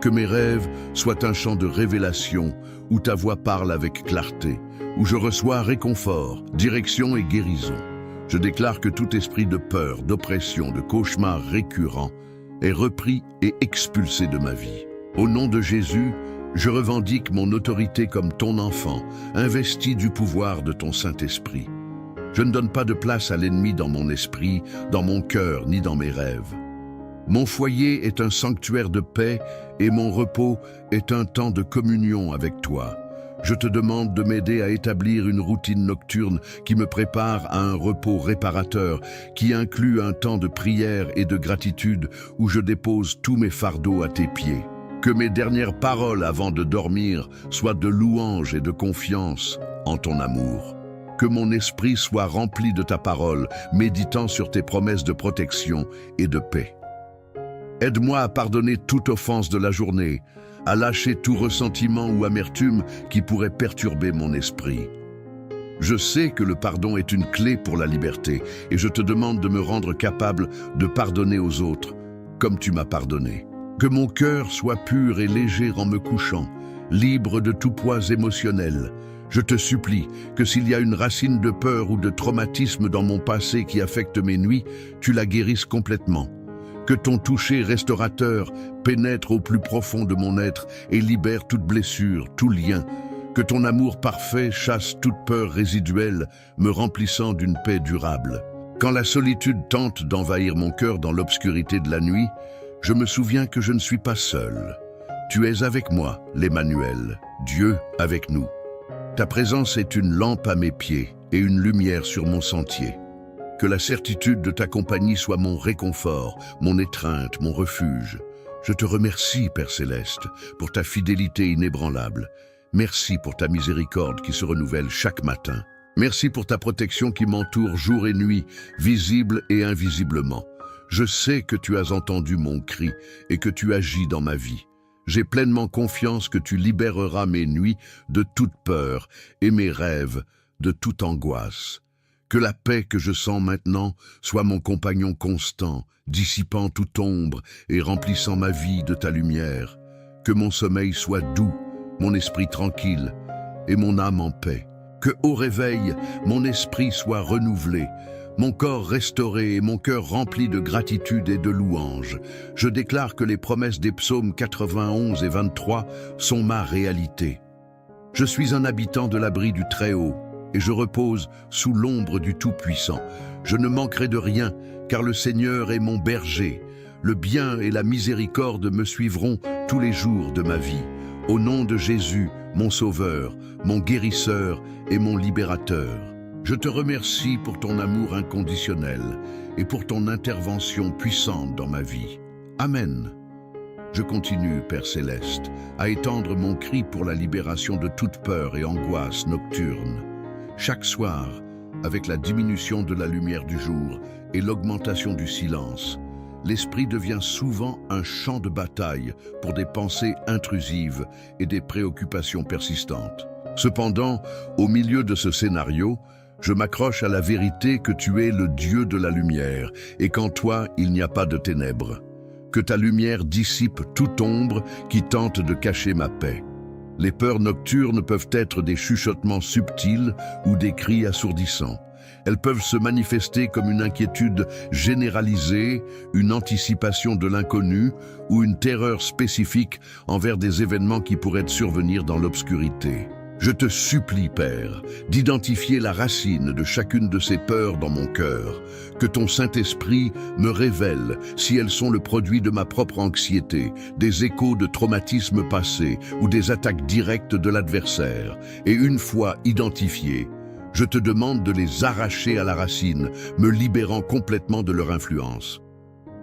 Que mes rêves soient un chant de révélation où ta voix parle avec clarté, où je reçois réconfort, direction et guérison. Je déclare que tout esprit de peur, d'oppression, de cauchemar récurrent est repris et expulsé de ma vie. Au nom de Jésus, je revendique mon autorité comme ton enfant, investi du pouvoir de ton Saint-Esprit. Je ne donne pas de place à l'ennemi dans mon esprit, dans mon cœur, ni dans mes rêves. Mon foyer est un sanctuaire de paix et mon repos est un temps de communion avec toi. Je te demande de m'aider à établir une routine nocturne qui me prépare à un repos réparateur, qui inclut un temps de prière et de gratitude où je dépose tous mes fardeaux à tes pieds. Que mes dernières paroles avant de dormir soient de louange et de confiance en ton amour. Que mon esprit soit rempli de ta parole, méditant sur tes promesses de protection et de paix. Aide-moi à pardonner toute offense de la journée, à lâcher tout ressentiment ou amertume qui pourrait perturber mon esprit. Je sais que le pardon est une clé pour la liberté et je te demande de me rendre capable de pardonner aux autres, comme tu m'as pardonné. Que mon cœur soit pur et léger en me couchant, libre de tout poids émotionnel. Je te supplie que s'il y a une racine de peur ou de traumatisme dans mon passé qui affecte mes nuits, tu la guérisses complètement. Que ton toucher restaurateur pénètre au plus profond de mon être et libère toute blessure, tout lien. Que ton amour parfait chasse toute peur résiduelle, me remplissant d'une paix durable. Quand la solitude tente d'envahir mon cœur dans l'obscurité de la nuit, je me souviens que je ne suis pas seul. Tu es avec moi, l'Emmanuel, Dieu avec nous. Ta présence est une lampe à mes pieds et une lumière sur mon sentier. Que la certitude de ta compagnie soit mon réconfort, mon étreinte, mon refuge. Je te remercie, Père Céleste, pour ta fidélité inébranlable. Merci pour ta miséricorde qui se renouvelle chaque matin. Merci pour ta protection qui m'entoure jour et nuit, visible et invisiblement. Je sais que tu as entendu mon cri et que tu agis dans ma vie. J'ai pleinement confiance que tu libéreras mes nuits de toute peur et mes rêves de toute angoisse. Que la paix que je sens maintenant soit mon compagnon constant, dissipant toute ombre et remplissant ma vie de ta lumière. Que mon sommeil soit doux, mon esprit tranquille et mon âme en paix. Que au réveil, mon esprit soit renouvelé, mon corps restauré et mon cœur rempli de gratitude et de louange. Je déclare que les promesses des psaumes 91 et 23 sont ma réalité. Je suis un habitant de l'abri du Très-Haut et je repose sous l'ombre du Tout-Puissant. Je ne manquerai de rien, car le Seigneur est mon berger. Le bien et la miséricorde me suivront tous les jours de ma vie. Au nom de Jésus, mon Sauveur, mon guérisseur et mon libérateur. Je te remercie pour ton amour inconditionnel et pour ton intervention puissante dans ma vie. Amen. Je continue, Père Céleste, à étendre mon cri pour la libération de toute peur et angoisse nocturne. Chaque soir, avec la diminution de la lumière du jour et l'augmentation du silence, l'esprit devient souvent un champ de bataille pour des pensées intrusives et des préoccupations persistantes. Cependant, au milieu de ce scénario, je m'accroche à la vérité que tu es le Dieu de la lumière et qu'en toi, il n'y a pas de ténèbres. Que ta lumière dissipe toute ombre qui tente de cacher ma paix. Les peurs nocturnes peuvent être des chuchotements subtils ou des cris assourdissants. Elles peuvent se manifester comme une inquiétude généralisée, une anticipation de l'inconnu ou une terreur spécifique envers des événements qui pourraient survenir dans l'obscurité. Je te supplie, Père, d'identifier la racine de chacune de ces peurs dans mon cœur, que ton Saint-Esprit me révèle si elles sont le produit de ma propre anxiété, des échos de traumatismes passés ou des attaques directes de l'adversaire. Et une fois identifiées, je te demande de les arracher à la racine, me libérant complètement de leur influence.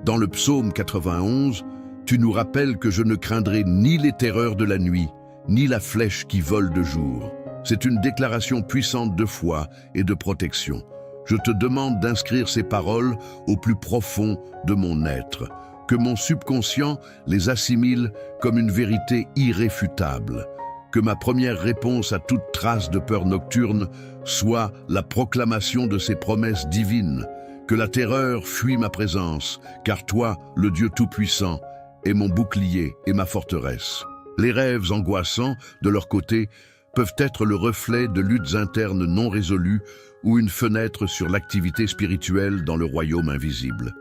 Dans le psaume 91, tu nous rappelles que je ne craindrai ni les terreurs de la nuit, ni la flèche qui vole de jour. C'est une déclaration puissante de foi et de protection. Je te demande d'inscrire ces paroles au plus profond de mon être, que mon subconscient les assimile comme une vérité irréfutable, que ma première réponse à toute trace de peur nocturne soit la proclamation de ces promesses divines, que la terreur fuit ma présence, car toi, le Dieu Tout-Puissant, es mon bouclier et ma forteresse. Les rêves angoissants, de leur côté, peuvent être le reflet de luttes internes non résolues ou une fenêtre sur l'activité spirituelle dans le royaume invisible.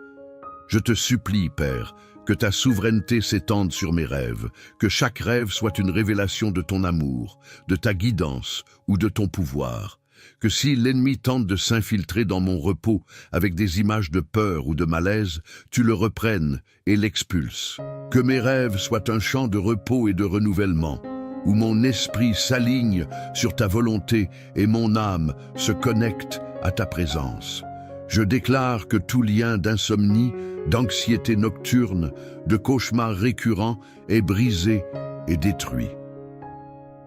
Je te supplie, Père, que ta souveraineté s'étende sur mes rêves, que chaque rêve soit une révélation de ton amour, de ta guidance ou de ton pouvoir, que si l'ennemi tente de s'infiltrer dans mon repos avec des images de peur ou de malaise, tu le reprennes et l'expulses. Que mes rêves soient un champ de repos et de renouvellement, où mon esprit s'aligne sur ta volonté et mon âme se connecte à ta présence. Je déclare que tout lien d'insomnie, d'anxiété nocturne, de cauchemars récurrents est brisé et détruit.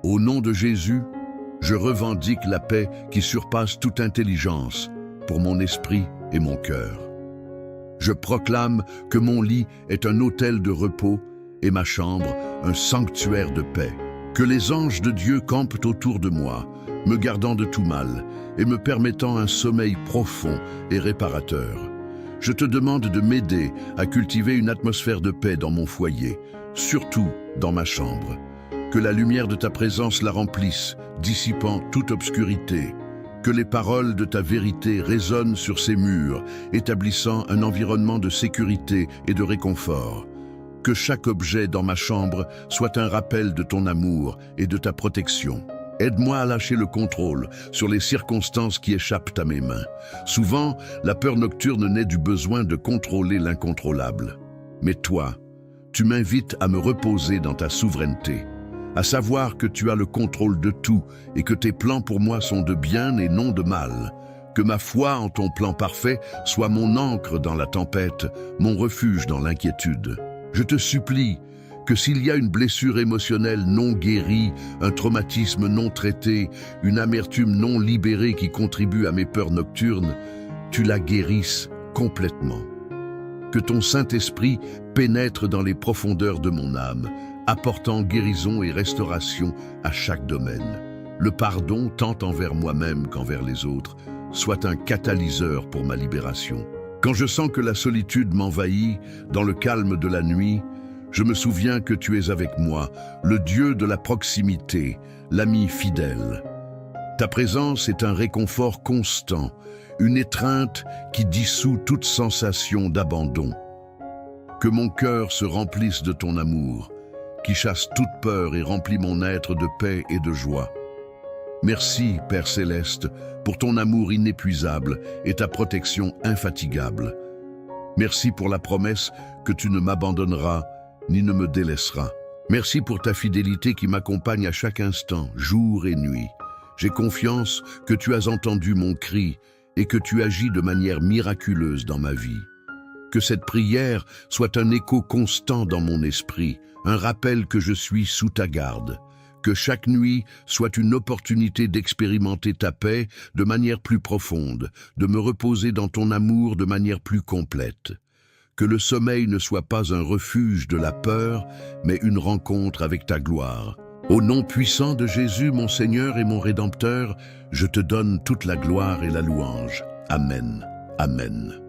Au nom de Jésus, je revendique la paix qui surpasse toute intelligence pour mon esprit et mon cœur. Je proclame que mon lit est un autel de repos et ma chambre un sanctuaire de paix. Que les anges de Dieu campent autour de moi, me gardant de tout mal et me permettant un sommeil profond et réparateur. Je te demande de m'aider à cultiver une atmosphère de paix dans mon foyer, surtout dans ma chambre. Que la lumière de ta présence la remplisse, dissipant toute obscurité. Que les paroles de ta vérité résonnent sur ces murs, établissant un environnement de sécurité et de réconfort. Que chaque objet dans ma chambre soit un rappel de ton amour et de ta protection. Aide-moi à lâcher le contrôle sur les circonstances qui échappent à mes mains. Souvent, la peur nocturne naît du besoin de contrôler l'incontrôlable. Mais toi, tu m'invites à me reposer dans ta souveraineté, à savoir que tu as le contrôle de tout et que tes plans pour moi sont de bien et non de mal. Que ma foi en ton plan parfait soit mon ancre dans la tempête, mon refuge dans l'inquiétude. Je te supplie que s'il y a une blessure émotionnelle non guérie, un traumatisme non traité, une amertume non libérée qui contribue à mes peurs nocturnes, tu la guérisses complètement. Que ton Saint-Esprit pénètre dans les profondeurs de mon âme, apportant guérison et restauration à chaque domaine. Le pardon, tant envers moi-même qu'envers les autres, soit un catalyseur pour ma libération. Quand je sens que la solitude m'envahit, dans le calme de la nuit, je me souviens que tu es avec moi, le Dieu de la proximité, l'ami fidèle. Ta présence est un réconfort constant, une étreinte qui dissout toute sensation d'abandon. Que mon cœur se remplisse de ton amour, qui chasse toute peur et remplit mon être de paix et de joie. Merci, Père Céleste, pour ton amour inépuisable et ta protection infatigable. Merci pour la promesse que tu ne m'abandonneras ni ne me délaisseras. Merci pour ta fidélité qui m'accompagne à chaque instant, jour et nuit. J'ai confiance que tu as entendu mon cri et que tu agis de manière miraculeuse dans ma vie. Que cette prière soit un écho constant dans mon esprit, un rappel que je suis sous ta garde. Que chaque nuit soit une opportunité d'expérimenter ta paix de manière plus profonde, de me reposer dans ton amour de manière plus complète. Que le sommeil ne soit pas un refuge de la peur, mais une rencontre avec ta gloire. Au nom puissant de Jésus, mon Seigneur et mon Rédempteur, je te donne toute la gloire et la louange. Amen. Amen.